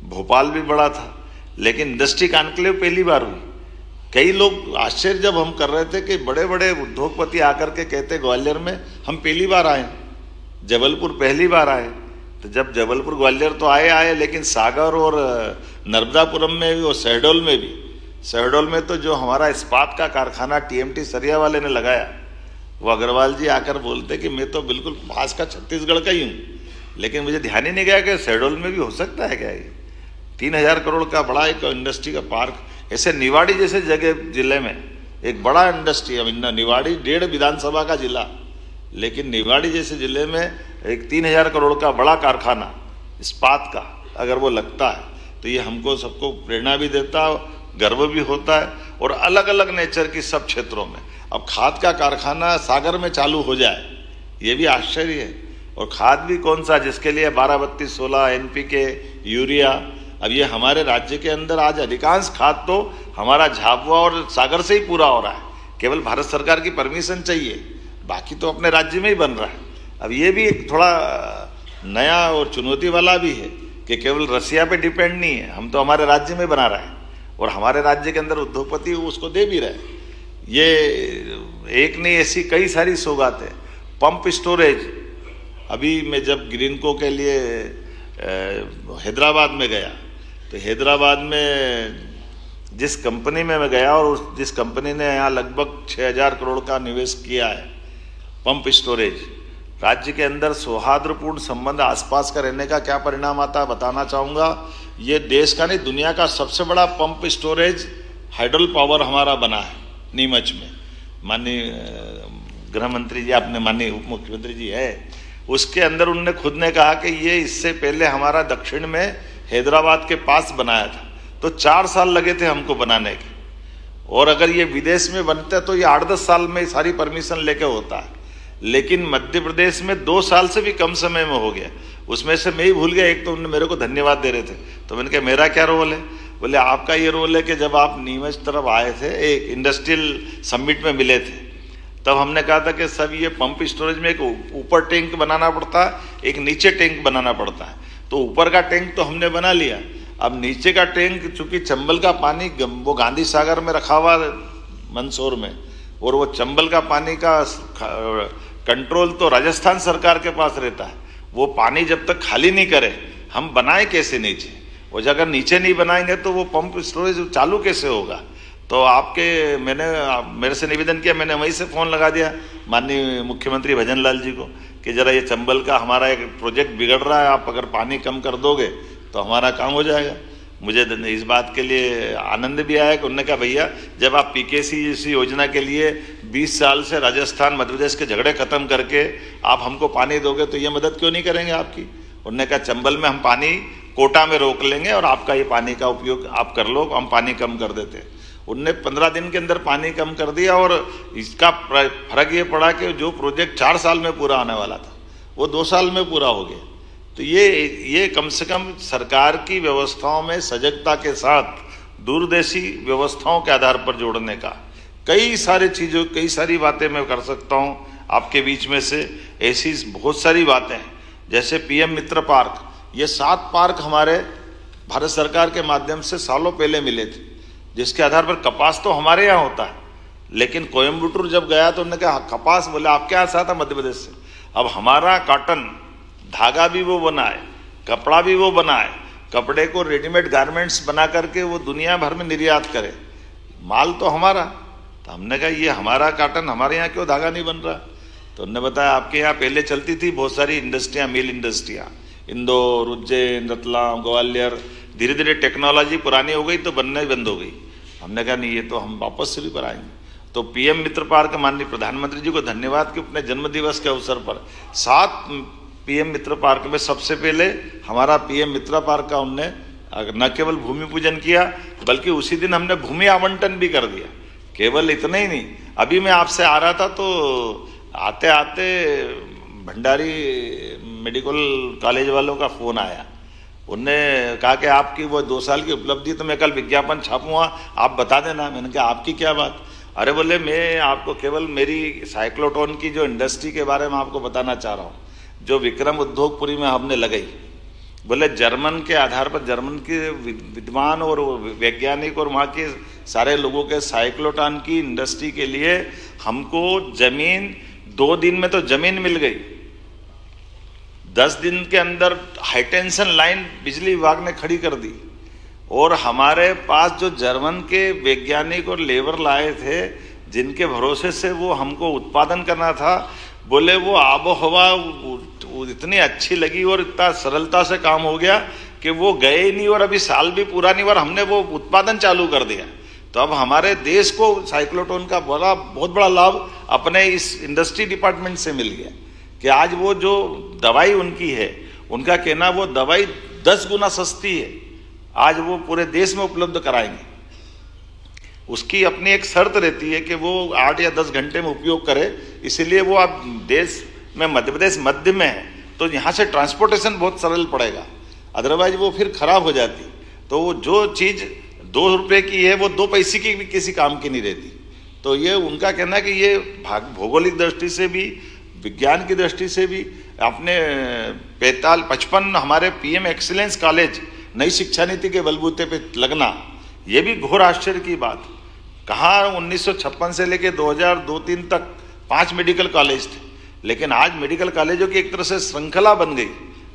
भोपाल भी बड़ा था, लेकिन इंडस्ट्री कॉन्क्लेव पहली बार हुई। कई लोग आश्चर्य जब हम कर रहे थे कि बड़े बड़े उद्योगपति आकर के कहते ग्वालियर में हम पहली बार आए, जबलपुर पहली बार आए। तो जब जबलपुर ग्वालियर तो आए, लेकिन सागर और नर्मदापुरम में भी और शहडोल में तो जो हमारा इस्पात का कारखाना TMT सरिया वाले ने लगाया, वो अग्रवाल जी आकर बोलते कि मैं तो बिल्कुल पास का छत्तीसगढ़ का ही हूँ, लेकिन मुझे ध्यान ही नहीं गया कि शहडोल में भी हो सकता है क्या ये 3000 करोड़ का बड़ा एक इंडस्ट्री का पार्क। ऐसे निवाड़ी जैसे जगह जिले में एक बड़ा इंडस्ट्री, निवाड़ी 1.5 विधानसभा का जिला, लेकिन निवाड़ी जैसे जिले में एक 3000 करोड़ का बड़ा कारखाना इस्पात का अगर वो लगता है तो ये हमको सबको प्रेरणा भी देता, गर्व भी होता है, और अलग अलग नेचर की सब क्षेत्रों में। अब खाद का कारखाना सागर में चालू हो जाए, ये भी आश्चर्य है। और खाद भी कौन सा, जिसके लिए 12-32-16 NPK, यूरिया। अब ये हमारे राज्य के अंदर आज अधिकांश खाद तो हमारा झाबुआ और सागर से ही पूरा हो रहा है। केवल भारत सरकार की परमिशन चाहिए, बाकी तो अपने राज्य में ही बन रहा है। अब ये भी एक थोड़ा नया और चुनौती वाला भी है कि केवल रसिया पे डिपेंड नहीं है, हम तो हमारे राज्य में बना रहे हैं, और हमारे राज्य के अंदर उद्योगपति उसको दे भी रहे। ये एक नहीं, ऐसी कई सारी सौगातें। पंप स्टोरेज, अभी मैं जब ग्रीनको के लिए हैदराबाद में गया, तो हैदराबाद में जिस कंपनी में मैं गया, और जिस कंपनी ने यहाँ लगभग 6000 करोड़ का निवेश किया है पंप स्टोरेज, राज्य के अंदर सौहार्दपूर्ण संबंध आसपास का रहने का क्या परिणाम आता है बताना चाहूँगा। ये देश का नहीं, दुनिया का सबसे बड़ा पंप स्टोरेज हाइडल पावर हमारा बना है नीमच में। माननीय गृह मंत्री जी, आपने माननीय उप मुख्यमंत्री जी है, उसके अंदर उन्होंने खुद ने कहा कि ये इससे पहले हमारा दक्षिण में हैदराबाद के पास बनाया था, तो 4 साल लगे थे हमको बनाने के, और अगर ये विदेश में बनता तो ये 8-10 साल में सारी परमिशन लेके होता है। लेकिन मध्य प्रदेश में 2 साल से भी कम समय में हो गया। उसमें से मैं ही भूल गया, एक तो उन्होंने मेरे को धन्यवाद दे रहे थे, तो मैंने कहा मेरा क्या रोल है? बोले आपका ये रोल है कि जब आप नीमच तरफ आए थे, एक इंडस्ट्रियल समिट में मिले थे, तब हमने कहा था कि सब ये पंप स्टोरेज में एक ऊपर टैंक बनाना पड़ता है, एक नीचे टैंक बनाना पड़ता है। तो ऊपर का टैंक तो हमने बना लिया, अब नीचे का टैंक, चूंकि चंबल का पानी वो गांधी सागर में रखा हुआ मंदसौर में, और वो चंबल का पानी का कंट्रोल तो राजस्थान सरकार के पास रहता है। वो पानी जब तक खाली नहीं करे, हम बनाए कैसे नीचे? वो अगर नीचे नहीं बनाएंगे तो वो पंप स्टोरेज चालू कैसे होगा? तो मैंने मेरे से निवेदन किया, मैंने वहीं से फ़ोन लगा दिया माननीय मुख्यमंत्री भजन लाल जी को कि ज़रा ये चंबल का हमारा एक प्रोजेक्ट बिगड़ रहा है, आप अगर पानी कम कर दोगे तो हमारा काम हो जाएगा। मुझे इस बात के लिए आनंद भी आया कि उन्होंने कहा भैया, जब आप PKC जैसी योजना के लिए 20 साल से राजस्थान मध्य प्रदेश के झगड़े खत्म करके आप हमको पानी दोगे, तो ये मदद क्यों नहीं करेंगे आपकी? उन्होंने कहा चंबल में हम पानी कोटा में रोक लेंगे और आपका ये पानी का उपयोग आप कर लो, हम पानी कम कर देते हैं। उनने 15 दिन के अंदर पानी कम कर दिया, और इसका फर्क ये पड़ा कि जो प्रोजेक्ट 4 साल में पूरा होने वाला था वो 2 साल में पूरा हो गया। तो ये कम से कम सरकार की व्यवस्थाओं में सजगता के साथ दूरदेशी व्यवस्थाओं के आधार पर जोड़ने का कई सारी बातें मैं कर सकता हूँ आपके बीच में से। ऐसी बहुत सारी बातें हैं, जैसे PM मित्र पार्क, ये 7 पार्क हमारे भारत सरकार के माध्यम से सालों पहले मिले थे, जिसके आधार पर कपास तो हमारे यहाँ होता है, लेकिन कोयम्बटूर जब गया तो उन्होंने कहा कपास, बोले आपके यहाँ से आता मध्य प्रदेश से। अब हमारा कॉटन धागा भी वो बनाए, कपड़ा भी वो बनाए, कपड़े को रेडीमेड गारमेंट्स बना करके वो दुनिया भर में निर्यात करे, माल तो हमारा। तो हमने कहा ये हमारा कॉटन, हमारे यहाँ क्यों धागा नहीं बन रहा? तो उन्होंने बताया आपके यहाँ पहले चलती थी बहुत सारी इंडस्ट्रियाँ, मिल इंडस्ट्रियाँ, इंदौर, उज्जैन, रतलाम, ग्वालियर, धीरे धीरे टेक्नोलॉजी पुरानी हो गई तो बनना बंद हो गई। हमने कहा नहीं, ये तो हम वापस शुरू कराएंगे। तो PM मित्र पार्क, माननीय प्रधानमंत्री जी को धन्यवाद कि अपने जन्मदिवस के अवसर पर 7 PM मित्र पार्क में सबसे पहले हमारा PM मित्र पार्क का उनने न केवल भूमि पूजन किया, बल्कि उसी दिन हमने भूमि आवंटन भी कर दिया। केवल इतना ही नहीं, अभी मैं आपसे आ रहा था तो आते आते भंडारी मेडिकल कॉलेज वालों का फ़ोन आया। उनने कहा कि आपकी वो 2 साल की उपलब्धि तो मैं कल विज्ञापन छापूंगा, आप बता देना। मैंने कहा आपकी क्या बात? अरे बोले मैं आपको केवल मेरी साइक्लोट्रॉन की जो इंडस्ट्री के बारे में आपको बताना चाह रहा हूँ, जो विक्रम उद्योगपुरी में हमने लगाई। बोले जर्मन के आधार पर, जर्मन के विद्वान और वैज्ञानिक और वहाँ के सारे लोगों के साइक्लोट्रॉन की इंडस्ट्री के लिए हमको जमीन 2 दिन में तो जमीन मिल गई, 10 दिन के अंदर हाईटेंशन लाइन बिजली विभाग ने खड़ी कर दी। और हमारे पास जो जर्मन के वैज्ञानिक और लेबर लाए थे, जिनके भरोसे से वो हमको उत्पादन करना था, बोले वो आबो हवा इतनी अच्छी लगी और इतना सरलता से काम हो गया कि वो गए ही नहीं, और अभी साल भी पूरा नहीं और हमने वो उत्पादन चालू कर दिया। तो अब हमारे देश को साइक्लोट्रॉन का बहुत बड़ा लाभ अपने इस इंडस्ट्री डिपार्टमेंट से मिल गया कि आज वो जो दवाई उनकी है, उनका कहना वो दवाई 10 गुना सस्ती है, आज वो पूरे देश में उपलब्ध कराएंगे। उसकी अपनी एक शर्त रहती है कि वो 8 या 10 घंटे में उपयोग करे। इसीलिए वो आप देश में मध्य प्रदेश मध्य में है तो यहाँ से ट्रांसपोर्टेशन बहुत सरल पड़ेगा, अदरवाइज वो फिर खराब हो जाती। तो वो जो चीज़ 2 रुपये की है वो 2 पैसे की भी किसी काम की नहीं रहती। तो ये उनका कहना है कि ये भौगोलिक दृष्टि से भी, विज्ञान की दृष्टि से भी, अपने 55 हमारे पीएम एक्सीलेंस कॉलेज नई शिक्षा नीति के बलबूते पे लगना, ये भी घोर आश्चर्य की बात। कहाँ 1956 से लेके 2002-3 तक 5 मेडिकल कॉलेज थे, लेकिन आज मेडिकल कॉलेजों की एक तरह से श्रृंखला बन गई,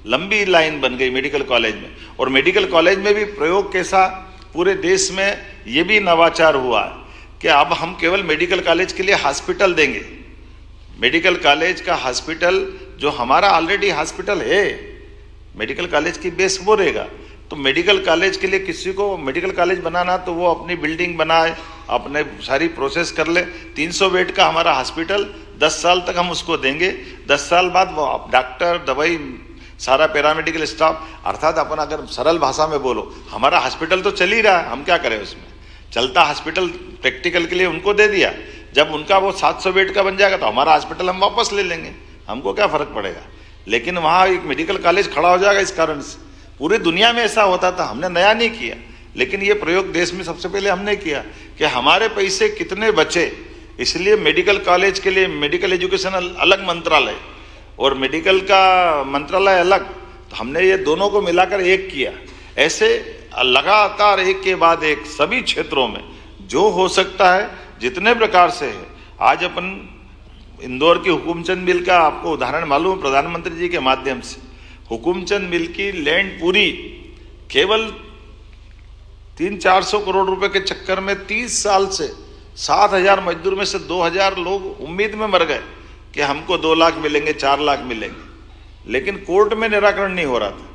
लंबी लाइन बन गई मेडिकल कॉलेज में। और मेडिकल कॉलेज में भी प्रयोग कैसा, पूरे देश में ये भी नवाचार हुआ है कि अब हम केवल मेडिकल कॉलेज के लिए हॉस्पिटल देंगे। मेडिकल कॉलेज का हॉस्पिटल जो हमारा ऑलरेडी हॉस्पिटल है, मेडिकल कॉलेज की बेस वो रहेगा। तो मेडिकल कॉलेज के लिए किसी को मेडिकल कॉलेज बनाना तो वो अपनी बिल्डिंग बनाए, अपने सारी प्रोसेस कर ले। 300 बेड का हमारा हॉस्पिटल 10 साल तक हम उसको देंगे। 10 साल बाद वो डॉक्टर, दवाई, सारा पैरामेडिकल स्टाफ, अर्थात अपन अगर सरल भाषा में बोलो, हमारा हॉस्पिटल तो चल ही रहा है, हम क्या करें उसमें। चलता हॉस्पिटल प्रैक्टिकल के लिए उनको दे दिया, जब उनका वो 700 बेड का बन जाएगा तो हमारा हॉस्पिटल हम वापस ले लेंगे, हमको क्या फर्क पड़ेगा। लेकिन वहाँ एक मेडिकल कॉलेज खड़ा हो जाएगा। इस कारण से पूरी दुनिया में ऐसा होता था, हमने नया नहीं किया, लेकिन ये प्रयोग देश में सबसे पहले हमने किया कि हमारे पैसे कितने बचे। इसलिए मेडिकल कॉलेज के लिए मेडिकल एजुकेशन अलग मंत्रालय और मेडिकल का मंत्रालय अलग, तो हमने ये दोनों को मिलाकर एक किया। ऐसे लगातार एक के बाद एक सभी क्षेत्रों में जो हो सकता है, जितने प्रकार से है। आज अपन इंदौर की हुकुमचंद मिल का आपको उदाहरण मालूम है, प्रधानमंत्री जी के माध्यम से हुकुमचंद मिल की लैंड पूरी केवल 300-400 करोड़ रुपए के चक्कर में 30 साल से 7,000 मजदूर में से 2,000 लोग उम्मीद में मर गए कि हमको 2 लाख मिलेंगे, 4 लाख मिलेंगे, लेकिन कोर्ट में निराकरण नहीं हो रहा था।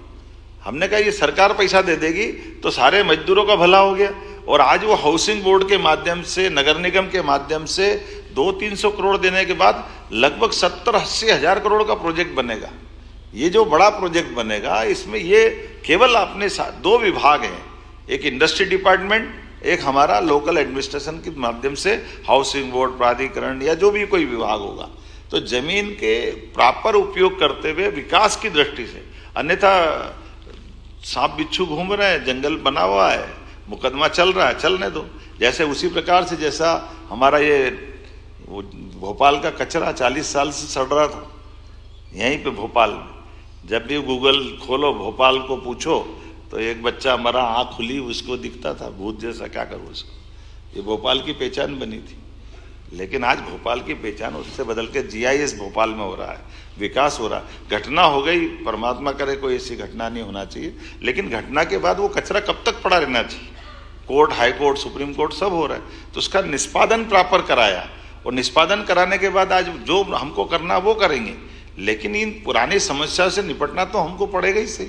हमने कहा ये सरकार पैसा दे देगी तो सारे मजदूरों का भला हो गया। और आज वो हाउसिंग बोर्ड के माध्यम से, नगर निगम के माध्यम से 200-300 करोड़ देने के बाद लगभग 70-80 हजार करोड़ का प्रोजेक्ट बनेगा। ये जो बड़ा प्रोजेक्ट बनेगा, इसमें ये केवल अपने 2 विभाग हैं, एक इंडस्ट्री डिपार्टमेंट, एक हमारा लोकल एडमिनिस्ट्रेशन के माध्यम से हाउसिंग बोर्ड, प्राधिकरण या जो भी कोई विभाग होगा। तो जमीन के प्रॉपर उपयोग करते हुए विकास की दृष्टि से, अन्यथा सांप बिच्छू घूम रहे हैं, जंगल बना हुआ है, मुकदमा चल रहा है, चलने दो। जैसे उसी प्रकार से जैसा हमारा ये भोपाल का कचरा 40 साल से सड़ रहा था यहीं पे भोपाल में, जब भी गूगल खोलो भोपाल को पूछो तो एक बच्चा मरा, आँख खुली, उसको दिखता था भूत जैसा, क्या करूँ उसको। ये भोपाल की पहचान बनी थी, लेकिन आज भोपाल की पहचान उससे बदल के GIS भोपाल में हो रहा है, विकास हो रहा है। घटना हो गई, परमात्मा करे कोई ऐसी घटना नहीं होना चाहिए, लेकिन घटना के बाद वो कचरा कब तक पड़ा रहना चाहिए। Court, high court, supreme court सब हो रहा है, तो उसका निष्पादन प्रॉपर कराया, और निष्पादन कराने के बाद आज जो हमको करना वो करेंगे। लेकिन इन पुरानी समस्या से निपटना तो हमको पड़ेगा ही सही।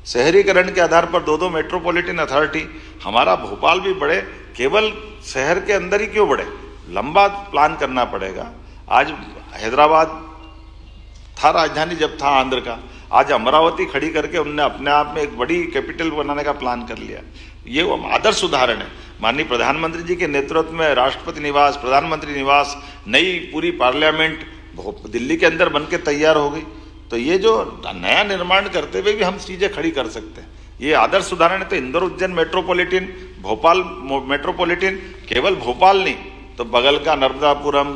शहरीकरण के आधार पर 2 मेट्रोपॉलिटन अथॉरिटी, हमारा भोपाल भी बढ़े, केवल शहर के अंदर ही क्यों बढ़े, लंबा प्लान करना पड़ेगा। आज हैदराबाद था राजधानी जब था आंध्र का, आज अमरावती खड़ी करके उनने अपने आप में एक बड़ी कैपिटल बनाने का प्लान कर लिया। ये वो आदर्श उदाहरण है। माननीय प्रधानमंत्री जी के नेतृत्व में राष्ट्रपति निवास, प्रधानमंत्री निवास, नई पूरी पार्लियामेंट दिल्ली के अंदर बनके तैयार हो गई। तो ये जो नया निर्माण करते हुए भी हम चीजें खड़ी कर सकते हैं, ये आदर्श उदाहरण है। तो इंदौर उज्जैन मेट्रोपॉलिटन, भोपाल मेट्रोपॉलिटन, केवल भोपाल नहीं तो बगल का नर्मदापुरम,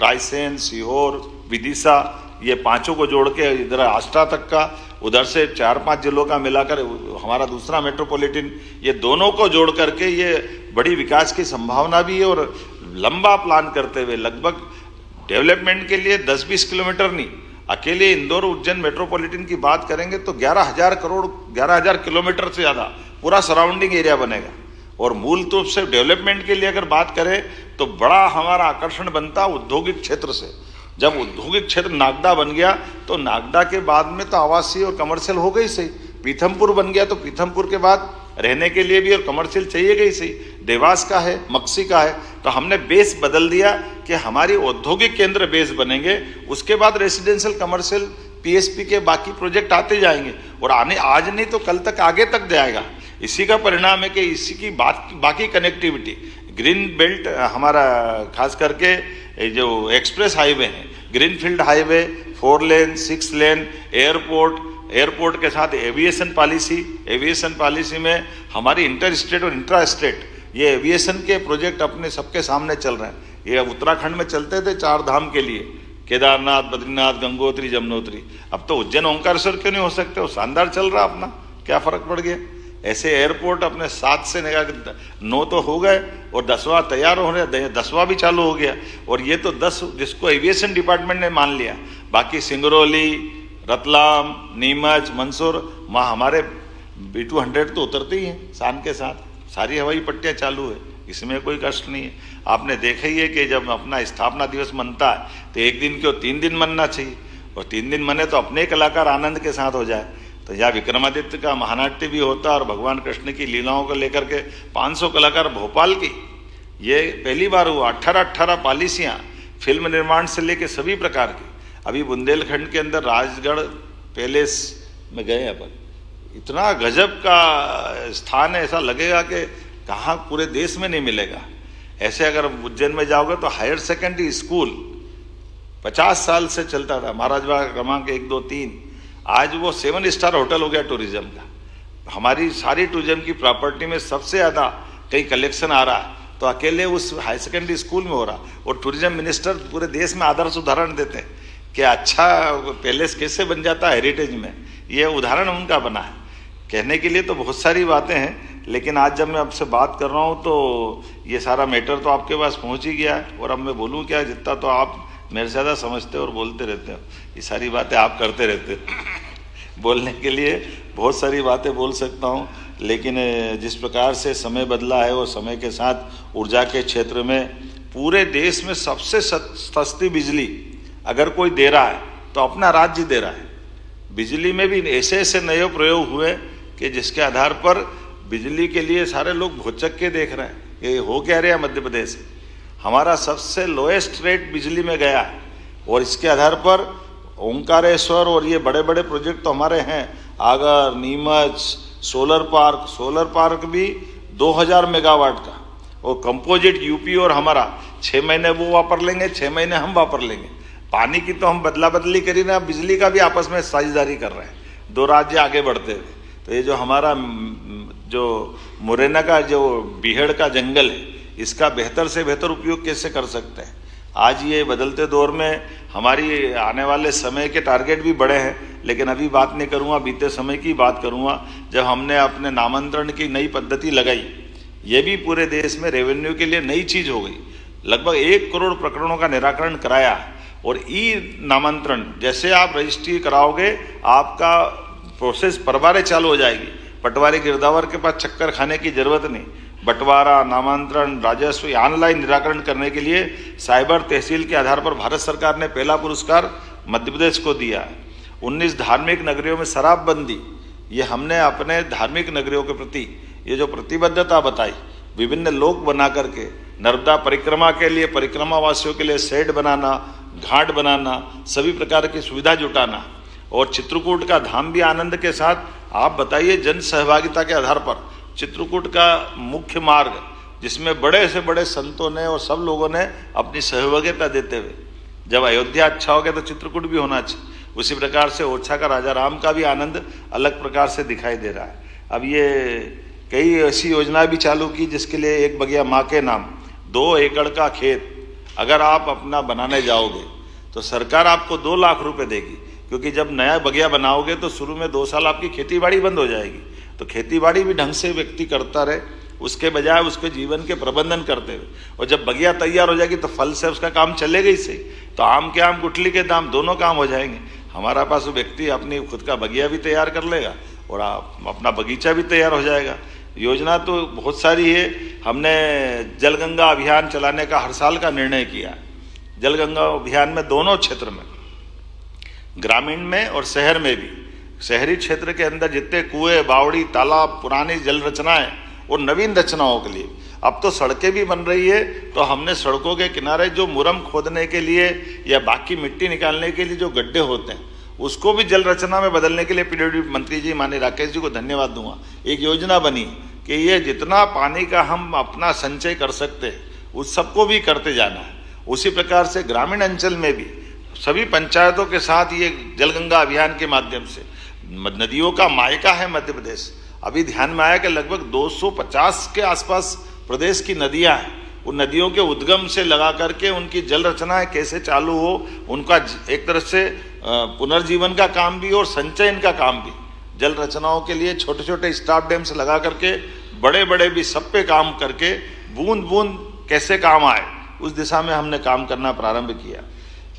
रायसेन, सीहोर, विदिशा, ये 5 को जोड़ के इधर आष्टा तक का, उधर से 4-5 जिलों का मिलाकर हमारा दूसरा मेट्रोपॉलिटन, ये दोनों को जोड़ करके ये बड़ी विकास की संभावना भी है। और लंबा प्लान करते हुए लगभग डेवलपमेंट के लिए 10-20 किलोमीटर नहीं, अकेले इंदौर उज्जैन मेट्रोपॉलिटन की बात करेंगे तो 11,000 करोड़, 11,000 किलोमीटर से ज़्यादा पूरा सराउंडिंग एरिया बनेगा। और मूल रूप से डेवलपमेंट के लिए अगर बात करें तो बड़ा हमारा आकर्षण बनता औद्योगिक क्षेत्र से। जब औद्योगिक क्षेत्र नागदा बन गया तो नागदा के बाद में तो आवासीय और कमर्शियल हो गई सही, पीथमपुर बन गया तो पीथमपुर के बाद रहने के लिए भी और कमर्शियल चाहिए गई सही, देवास का है, मक्सी का है। तो हमने बेस बदल दिया कि हमारी औद्योगिक केंद्र बेस बनेंगे, उसके बाद रेसिडेंशियल, कमर्शियल, PSP के बाकी प्रोजेक्ट आते जाएंगे और आने आज नहीं तो कल तक, आगे तक जाएगा। इसी का परिणाम है कि इसी की बाकी कनेक्टिविटी ग्रीन बेल्ट हमारा खास करके ये जो एक्सप्रेस हाईवे है, ग्रीनफील्ड हाईवे, 4 लेन 6 लेन, एयरपोर्ट के साथ एविएशन पॉलिसी में हमारी इंटर स्टेट और इंट्रा स्टेट ये एविएशन के प्रोजेक्ट अपने सबके सामने चल रहे हैं। ये उत्तराखंड में चलते थे 4 धाम के लिए, केदारनाथ, बद्रीनाथ, गंगोत्री, जमुनोत्री। अब तो उज्जैन ओंकारेश्वर क्यों नहीं हो सकते? वो शानदार चल रहा अपना, क्या फर्क पड़ गया? ऐसे एयरपोर्ट अपने 7 से 9 तो हो गए और 10वां तैयार हो रहे, 10वां भी चालू हो गया। और ये तो 10 जिसको एविएशन डिपार्टमेंट ने मान लिया, बाकी सिंगरौली, रतलाम, नीमच, मंदसौर, वहाँ हमारे B200 तो उतरते ही हैं शान के साथ, सारी हवाई पट्टियाँ चालू है, इसमें कोई कष्ट नहीं है। आपने देखा ही है कि जब अपना स्थापना दिवस मनता है तो एक दिन क्यों 3 दिन मनना चाहिए, और 3 दिन मने तो अपने कलाकार आनंद के साथ हो जाए। तो यहाँ विक्रमादित्य का महानाट्य भी होता और भगवान कृष्ण की लीलाओं को लेकर के 500 कलाकार भोपाल की, ये पहली बार हुआ। 18 पॉलिसियाँ फिल्म निर्माण से लेकर सभी प्रकार की। अभी बुंदेलखंड के अंदर राजगढ़ पैलेस में गए अपन, इतना गजब का स्थान है, ऐसा लगेगा कि कहाँ पूरे देश में नहीं मिलेगा। ऐसे अगर उज्जैन में जाओगे तो हायर सेकेंडरी स्कूल 50 साल से चलता था, महाराज बाग क्रमांक 1, 2, 3, आज वो 7 स्टार होटल हो गया टूरिज्म का। हमारी सारी टूरिज्म की प्रॉपर्टी में सबसे ज़्यादा कहीं कलेक्शन आ रहा है तो अकेले उस हायर सेकेंडरी स्कूल में हो रहा। और टूरिज्म मिनिस्टर पूरे देश में आदर्श उदाहरण देते हैं कि अच्छा पैलेस कैसे बन जाता है हेरिटेज में, ये उदाहरण उनका बना है। कहने के लिए तो बहुत सारी बातें हैं, लेकिन आज जब मैं आपसे बात कर रहा हूँ तो ये सारा मैटर तो आपके पास पहुँच ही गया है। और अब मैं बोलूँ क्या, जितना तो आप मेरे से ज़्यादा समझते हो और बोलते रहते हो, ये सारी बातें आप करते रहते हो। बोलने के लिए बहुत सारी बातें बोल सकता हूँ, लेकिन जिस प्रकार से समय बदला है और समय के साथ ऊर्जा के क्षेत्र में पूरे देश में सबसे सस्ती बिजली अगर कोई दे रहा है तो अपना राज्य दे रहा है। बिजली में भी ऐसे ऐसे नए प्रयोग हुए कि जिसके आधार पर बिजली के लिए सारे लोग भौचक के देख रहे हैं कि हो क्या रहा है। मध्य प्रदेश हमारा सबसे लोएस्ट रेट बिजली में गया है, और इसके आधार पर ओंकारेश्वर और ये बड़े बड़े प्रोजेक्ट तो हमारे हैं, आगर, नीमच, सोलर पार्क भी 2000 मेगावाट का, और कंपोजिट यूपी और हमारा 6 महीने वो वापर लेंगे, 6 महीने हम वापर लेंगे। पानी की तो हम बदला बदली करी ना, बिजली का भी आपस में साझेदारी कर रहे हैं, 2 राज्य आगे बढ़ते हुए। तो ये जो हमारा जो मुरैना का जो बीहड़ का जंगल है, इसका बेहतर से बेहतर उपयोग कैसे कर सकते हैं। आज ये बदलते दौर में हमारी आने वाले समय के टारगेट भी बड़े हैं, लेकिन अभी बात नहीं करूँगा, बीते समय की बात करूँगा जब हमने अपने नामांतरण की नई पद्धति लगाई। ये भी पूरे देश में रेवेन्यू के लिए नई चीज़ हो गई। लगभग 1 करोड़ प्रकरणों का निराकरण कराया, और ई नामांतरण जैसे आप रजिस्ट्री कराओगे आपका प्रोसेस परवारे चालू हो जाएगी। पटवारी गिरदावर के पास चक्कर खाने की जरूरत नहीं। बंटवारा, नामांतरण, राजस्व ऑनलाइन निराकरण करने के लिए साइबर तहसील के आधार पर भारत सरकार ने पहला पुरस्कार मध्य प्रदेश को दिया है। 19 धार्मिक नगरियों में शराबबंदी, ये हमने अपने धार्मिक नगरियों के प्रति ये जो प्रतिबद्धता बताई, विभिन्न लोक बना करके नर्मदा परिक्रमा के लिए परिक्रमा वासियों के लिए शेड बनाना, घाट बनाना, सभी प्रकार की सुविधा जुटाना, और चित्रकूट का धाम भी आनंद के साथ। आप बताइए, जन सहभागिता के आधार पर चित्रकूट का मुख्य मार्ग जिसमें बड़े से बड़े संतों ने और सब लोगों ने अपनी सहभागिता देते हुए, जब अयोध्या अच्छा हो गया तो चित्रकूट भी होना चाहिए। उसी प्रकार से ओरछा का राजा राम का भी आनंद अलग प्रकार से दिखाई दे रहा है। अब ये कई ऐसी योजनाएं भी चालू की जिसके लिए एक बगिया माँ के नाम, 2 एकड़ का खेत अगर आप अपना बनाने जाओगे तो सरकार आपको 2 लाख रुपए देगी, क्योंकि जब नया बगिया बनाओगे तो शुरू में 2 साल आपकी खेती बाड़ी बंद हो जाएगी। तो खेती बाड़ी भी ढंग से व्यक्ति करता रहे, उसके बजाय उसके जीवन के प्रबंधन करते हुए, और जब बगिया तैयार हो जाएगी तो फल से उसका काम चलेगा ही सही। तो आम के आम, गुठली के दाम, दोनों काम हो जाएंगे। हमारा पास व्यक्ति अपनी खुद का बगिया भी तैयार कर लेगा और अपना बगीचा भी तैयार हो जाएगा। योजना तो बहुत सारी है। हमने जलगंगा अभियान चलाने का हर साल का निर्णय किया। जलगंगा अभियान में दोनों क्षेत्र में, ग्रामीण में और शहर में भी, शहरी क्षेत्र के अंदर जितने कुएं, बावड़ी, तालाब, पुरानी जल रचनाएं और नवीन रचनाओं के लिए अब तो सड़कें भी बन रही है। तो हमने सड़कों के किनारे जो मुरम खोदने के लिए या बाकी मिट्टी निकालने के लिए जो गड्ढे होते हैं, उसको भी जल रचना में बदलने के लिए पीडब्ल्यूडी मंत्री जी माननीय राकेश जी को धन्यवाद दूंगा। एक योजना बनी कि ये जितना पानी का हम अपना संचय कर सकते हैं उस सबको भी करते जाना है। उसी प्रकार से ग्रामीण अंचल में भी सभी पंचायतों के साथ ये जलगंगा अभियान के माध्यम से, नदियों का मायका है मध्य प्रदेश। अभी ध्यान में आया कि लगभग 250 के आसपास प्रदेश की नदियां हैं। उन नदियों के उद्गम से लगा करके उनकी जल रचनाएं कैसे चालू हो, उनका एक तरह से पुनर्जीवन का काम भी और संचयन का काम भी, जल रचनाओं के लिए छोटे छोटे स्टॉप डैम से लगा करके बड़े बड़े भी सब पे काम करके बूंद बूंद कैसे काम आए, उस दिशा में हमने काम करना प्रारंभ किया।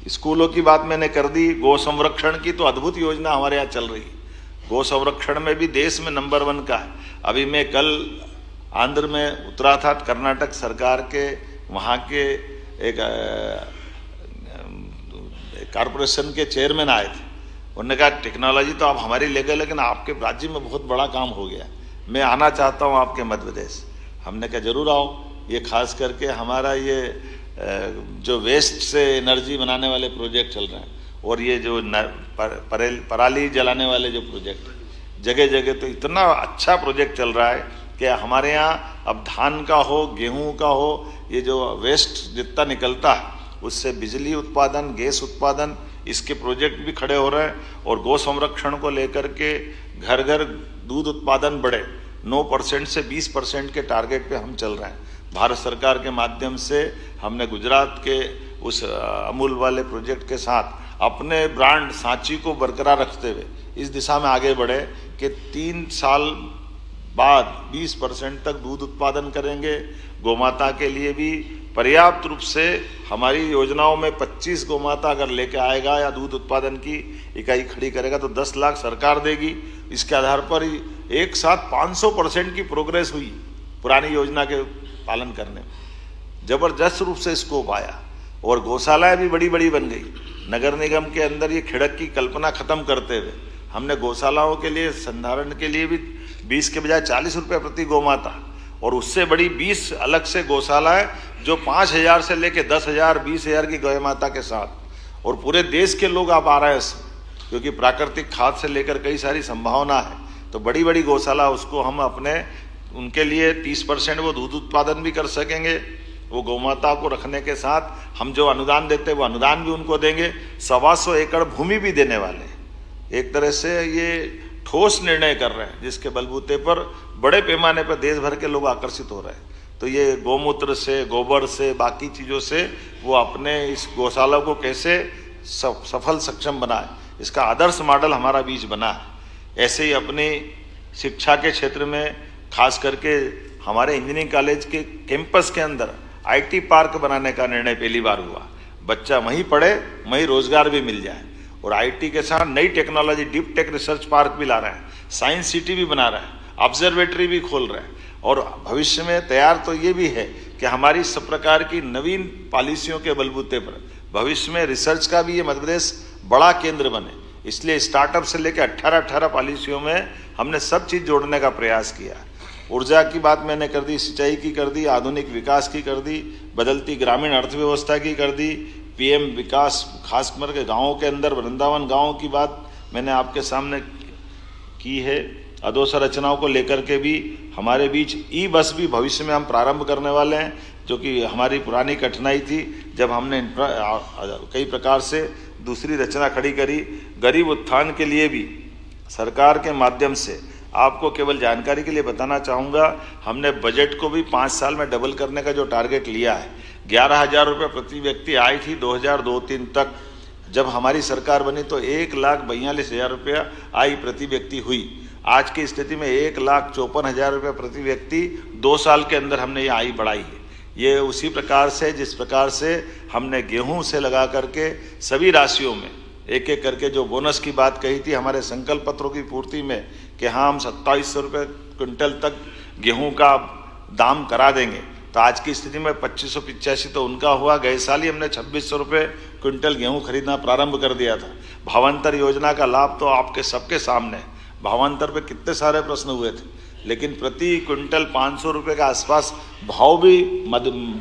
स्कूलों की बात मैंने कर दी। गौ संरक्षण की तो अद्भुत योजना हमारे यहाँ चल रही है। गौ संरक्षण में भी देश में नंबर 1 का है। अभी मैं कल आंध्र में उतरा था, कर्नाटक सरकार के वहाँ के एक कॉरपोरेशन के चेयरमैन आए थे। उन्होंने कहा टेक्नोलॉजी तो आप हमारी ले गए, लेकिन आपके राज्य में बहुत बड़ा काम हो गया, मैं आना चाहता हूँ आपके मध्य प्रदेश। हमने कहा जरूर आओ। ये खास करके हमारा ये जो वेस्ट से एनर्जी बनाने वाले प्रोजेक्ट चल रहे हैं और ये जो पराली जलाने वाले जो प्रोजेक्ट जगह जगह, तो इतना अच्छा प्रोजेक्ट चल रहा है कि हमारे यहाँ अब धान का हो, गेहूं का हो, ये जो वेस्ट जितना निकलता है उससे बिजली उत्पादन, गैस उत्पादन, इसके प्रोजेक्ट भी खड़े हो रहे हैं। और गौ संरक्षण को लेकर के घर घर दूध उत्पादन बढ़े, 9% से 20% के टारगेट पे हम चल रहे हैं। भारत सरकार के माध्यम से हमने गुजरात के उस अमूल वाले प्रोजेक्ट के साथ अपने ब्रांड सांची को बरकरार रखते हुए इस दिशा में आगे बढ़े कि 3 साल बाद 20% तक दूध उत्पादन करेंगे। गोमाता के लिए भी पर्याप्त रूप से हमारी योजनाओं में 25 गोमाता अगर लेके आएगा या दूध उत्पादन की इकाई खड़ी करेगा तो 10 लाख सरकार देगी। इसके आधार पर एक साथ 500% की प्रोग्रेस हुई पुरानी योजना के पालन करने में। जबरदस्त रूप से स्कोप आया और गौशालाएं भी बड़ी बड़ी बन गई। नगर निगम के अंदर ये खिड़क की कल्पना खत्म करते हुए हमने गौशालाओं के लिए संधारण के लिए भी 20 के बजाय 40 रुपये प्रति गोमाता और उससे बड़ी 20 अलग से गौशालाएं जो 5,000 से लेके 10,000 20,000 की गौ माता के साथ। और पूरे देश के लोग आप आ रहे हैं क्योंकि प्राकृतिक खाद से लेकर कई सारी संभावना है। तो बड़ी बड़ी गौशाला उसको हम अपने उनके लिए 30% वो दूध उत्पादन भी कर सकेंगे। वो गौमाता को रखने के साथ हम जो अनुदान देते हैं वो अनुदान भी उनको देंगे। 125 एकड़ भूमि भी देने वाले। एक तरह से ये ठोस निर्णय कर रहे हैं जिसके बलबूते पर बड़े पैमाने पर देश भर के लोग आकर्षित हो रहे हैं। तो ये गौमूत्र से, गोबर से, बाकी चीज़ों से वो अपने इस गौशाला को कैसे सफल सक्षम बनाए, इसका आदर्श मॉडल हमारा बीच बना है। ऐसे ही अपनी शिक्षा के क्षेत्र में खास करके हमारे इंजीनियरिंग कॉलेज के कैंपस के अंदर IT पार्क बनाने का निर्णय पहली बार हुआ। बच्चा वहीं पढ़े, वहीं रोजगार भी मिल जाए। और IT के साथ नई technology deep tech research park भी ला रहे हैं, साइंस सिटी भी बना रहे हैं, ऑब्जर्वेटरी भी खोल रहे हैं। और भविष्य में तैयार तो ये भी है कि हमारी सब प्रकार की नवीन पॉलिसियों के बलबूते पर भविष्य में रिसर्च का भी ये मध्य प्रदेश बड़ा केंद्र बने। इसलिए स्टार्टअप से लेकर 18 पॉलिसियों में हमने सब चीज़ जोड़ने का प्रयास किया। ऊर्जा की बात मैंने कर दी, सिंचाई की कर दी, आधुनिक विकास की कर दी, बदलती ग्रामीण अर्थव्यवस्था की कर दी, PM विकास खास करके गाँवों के अंदर वृंदावन गाँव की बात मैंने आपके सामने की है। अधोसंरचनाओं को लेकर के भी हमारे बीच ई-बस भी भविष्य में हम प्रारंभ करने वाले हैं, जो कि हमारी पुरानी कठिनाई थी जब हमने कई प्रकार से दूसरी रचना खड़ी करी। गरीब उत्थान के लिए भी सरकार के माध्यम से आपको केवल जानकारी के लिए बताना चाहूँगा, हमने बजट को भी 5 साल में डबल करने का जो टारगेट लिया है। 11,000 रुपये प्रति व्यक्ति आई थी 2002-03 तक। जब हमारी सरकार बनी तो 1,42,000 रुपया आई प्रति व्यक्ति हुई। आज की स्थिति में 1,54,000 रुपये प्रति व्यक्ति 2 साल के अंदर हमने ये आई बढ़ाई है। ये उसी प्रकार से जिस प्रकार से हमने गेहूं से लगा करके सभी राशियों में एक एक करके जो बोनस की बात कही थी हमारे संकल्प पत्रों की पूर्ति में कि हाँ हम 2700 रुपये क्विंटल तक गेहूं का दाम करा देंगे, तो आज की स्थिति में 2585 तो उनका हुआ। गए साल ही हमने 2600 रुपये क्विंटल गेहूं खरीदना प्रारंभ कर दिया था। भावांतर योजना का लाभ तो आपके सबके सामने है। भावांतर पे कितने सारे प्रश्न हुए थे, लेकिन प्रति क्विंटल 500 रुपये के आसपास भाव भी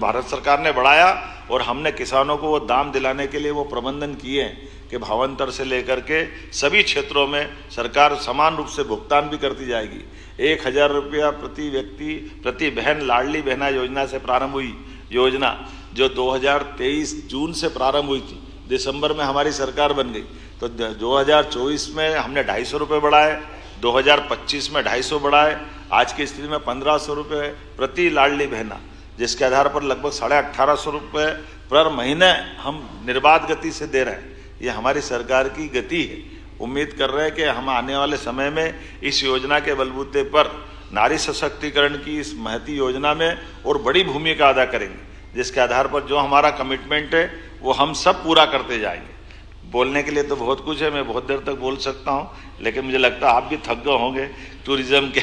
भारत सरकार ने बढ़ाया और हमने किसानों को वो दाम दिलाने के लिए वो प्रबंधन किए हैं कि भावांतर से लेकर के सभी क्षेत्रों में सरकार समान रूप से भुगतान भी करती जाएगी। 1,000 रुपया प्रति व्यक्ति प्रति बहन लाडली बहना योजना से प्रारंभ हुई योजना, जो 2023 जून से प्रारंभ हुई थी, दिसंबर में हमारी सरकार बन गई, तो 2024 में हमने 250 रुपये बढ़ाए, 2025 में 250 बढ़ाए, आज की स्थिति में 1500 रुपये प्रति लाडली बहना, जिसके आधार पर लगभग 1850 रुपये पर महीने हम निर्बाध गति से दे रहे हैं। ये हमारी सरकार की गति है। उम्मीद कर रहे हैं कि हम आने वाले समय में इस योजना के बलबूते पर नारी सशक्तिकरण की इस महती योजना में और बड़ी भूमिका अदा करेंगे, जिसके आधार पर जो हमारा कमिटमेंट है वो हम सब पूरा करते जाएंगे। बोलने के लिए तो बहुत कुछ है, मैं बहुत देर तक बोल सकता हूँ, लेकिन मुझे लगता है आप भी थक गए होंगे। टूरिज्म के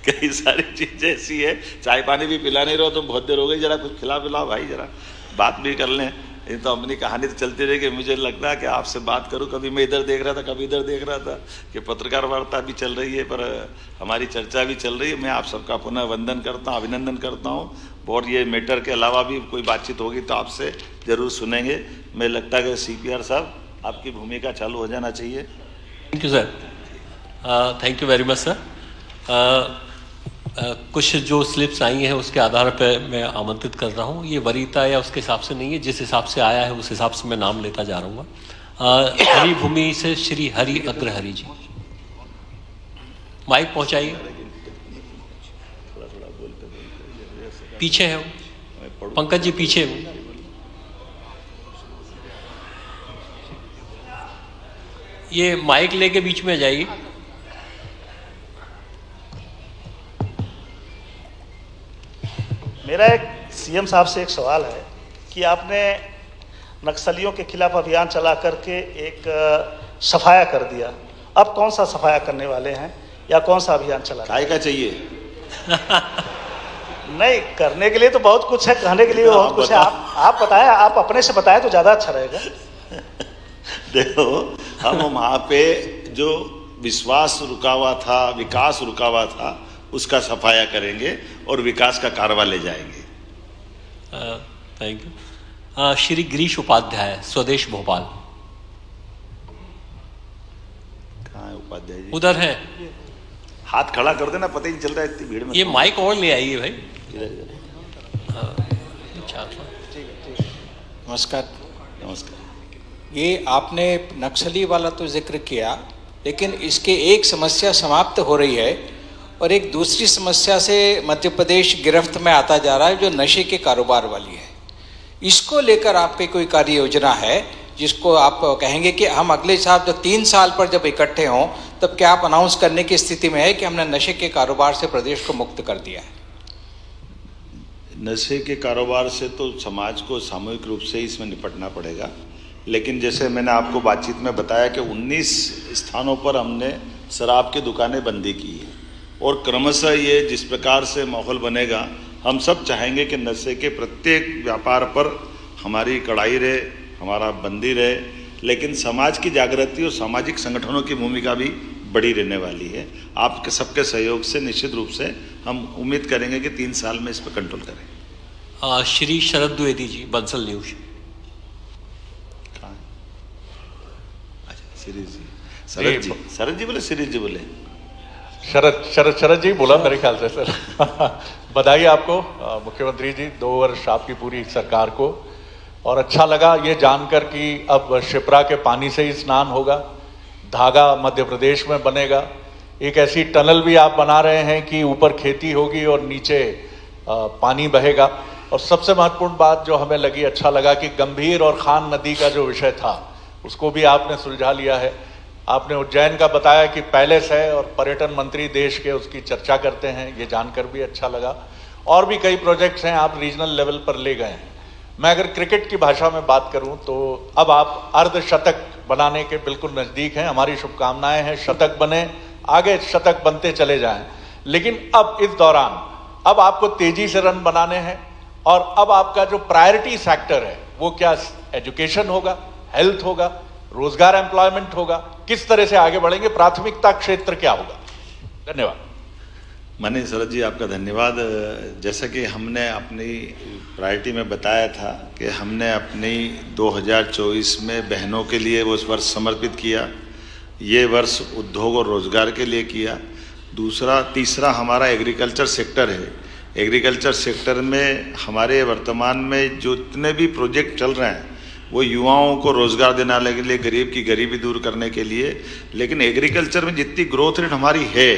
कई सारी चीज़ें ऐसी है, चाय पानी भी पिला नहीं रहो तुम, बहुत देर हो गई, जरा कुछ खिला पिलाओ भाई, जरा बात भी कर लें। ये तो अपनी कहानी तो चलती रहेगी। मुझे लगता है कि आपसे बात करूं, कभी मैं इधर देख रहा था, कभी इधर देख रहा था कि पत्रकार वार्ता भी चल रही है, पर हमारी चर्चा भी चल रही है। मैं आप सबका पुनः वंदन करता हूं, अभिनंदन करता हूं। और ये मैटर के अलावा भी कोई बातचीत होगी तो आपसे ज़रूर सुनेंगे। मुझे लगता है कि CPR साहब आपकी भूमिका चालू हो जाना चाहिए। Thank you sir, thank you very much sir. कुछ जो स्लिप्स आई हैं उसके आधार पर मैं आमंत्रित कर रहा हूँ। ये वरीयता या उसके हिसाब से नहीं है, जिस हिसाब से आया है उस हिसाब से मैं नाम लेता जा रहा हूँ। हरि भूमि से श्री हरि अग्रहरि जी, माइक पहुँचाइए। पीछे है वो, पंकज जी पीछे हो। ये माइक लेके बीच में जाइए। मेरा एक CM साहब से एक सवाल है कि आपने नक्सलियों के खिलाफ अभियान चला करके एक सफाया कर दिया, अब कौन सा सफाया करने वाले हैं या कौन सा अभियान चला? काय का चाहिए? नहीं, करने के लिए तो बहुत कुछ है, कहने के लिए बहुत कुछ है। आप बताएं, आप अपने से बताएं तो ज़्यादा अच्छा रहेगा। देखो, हम वहाँ पे जो विश्वास रुका हुआ था, विकास रुका हुआ था, उसका सफाया करेंगे और विकास का कारवा ले जाएंगे। Thank you. श्री गिरीश उपाध्याय, स्वदेश भोपाल। कहाँ है उपाध्याय जी? उधर है, हाथ खड़ा कर देना, पता ही नहीं चलता इतनी भीड़ में। ये माइक और ले आइए भाई। नमस्कार। नमस्कार। ये आपने नक्सली वाला तो जिक्र किया, लेकिन इसके एक समस्या समाप्त हो रही है और एक दूसरी समस्या से मध्य प्रदेश गिरफ्त में आता जा रहा है, जो नशे के कारोबार वाली है। इसको लेकर आपकी कोई कार्य योजना है जिसको आप कहेंगे कि हम अगले साल जब 3 साल पर जब इकट्ठे हों तब क्या आप अनाउंस करने की स्थिति में है कि हमने नशे के कारोबार से प्रदेश को मुक्त कर दिया है? नशे के कारोबार से तो समाज को सामूहिक रूप से इसमें निपटना पड़ेगा, लेकिन जैसे मैंने आपको बातचीत में बताया कि 19 स्थानों पर हमने शराब की दुकानें बंदी की है और क्रमशः ये जिस प्रकार से माहौल बनेगा, हम सब चाहेंगे कि नशे के प्रत्येक व्यापार पर हमारी कड़ाई रहे, हमारा बंदी रहे, लेकिन समाज की जागृति और सामाजिक संगठनों की भूमिका भी बड़ी रहने वाली है। आपके सबके सहयोग से निश्चित रूप से हम उम्मीद करेंगे कि 3 साल में इस पर कंट्रोल करें। श्री शरद द्विवेदी जी, बंसल न्यूज। कहाँ? अच्छा, शरद जी बोले, शिरीष जी बोले। शरद जी बोला मेरे ख्याल से सर। बधाई आपको मुख्यमंत्री जी, 2 वर्ष आपकी पूरी सरकार को। और अच्छा लगा ये जानकर कि अब शिप्रा के पानी से ही स्नान होगा, धागा मध्य प्रदेश में बनेगा। एक ऐसी टनल भी आप बना रहे हैं कि ऊपर खेती होगी और नीचे पानी बहेगा। और सबसे महत्वपूर्ण बात जो हमें लगी, अच्छा लगा कि गंभीर और खान नदी का जो विषय था उसको भी आपने सुलझा लिया है। आपने उज्जैन का बताया कि पैलेस है और पर्यटन मंत्री देश के उसकी चर्चा करते हैं, ये जानकर भी अच्छा लगा। और भी कई प्रोजेक्ट्स हैं आप रीजनल लेवल पर ले गए हैं। मैं अगर क्रिकेट की भाषा में बात करूं तो अब आप अर्धशतक बनाने के बिल्कुल नज़दीक हैं। हमारी शुभकामनाएं हैं शतक बने, आगे शतक बनते चले जाएं। लेकिन अब इस दौरान अब आपको तेजी से रन बनाने हैं और अब आपका जो प्रायोरिटी सेक्टर है वो क्या एजुकेशन होगा, हेल्थ होगा, रोजगार एम्प्लॉयमेंट होगा, किस तरह से आगे बढ़ेंगे, प्राथमिकता क्षेत्र क्या होगा? धन्यवाद। माननीय शरद जी, आपका धन्यवाद। जैसा कि हमने अपनी प्रायोरिटी में बताया था कि हमने अपनी 2024 में बहनों के लिए वो वर्ष समर्पित किया, ये वर्ष उद्योग और रोजगार के लिए किया। तीसरा हमारा एग्रीकल्चर सेक्टर है। एग्रीकल्चर सेक्टर में हमारे वर्तमान में जो इतने भी प्रोजेक्ट चल रहे हैं वो युवाओं को रोजगार देने के लिए, गरीब की गरीबी दूर करने के लिए। लेकिन एग्रीकल्चर में जितनी ग्रोथ रेट हमारी है,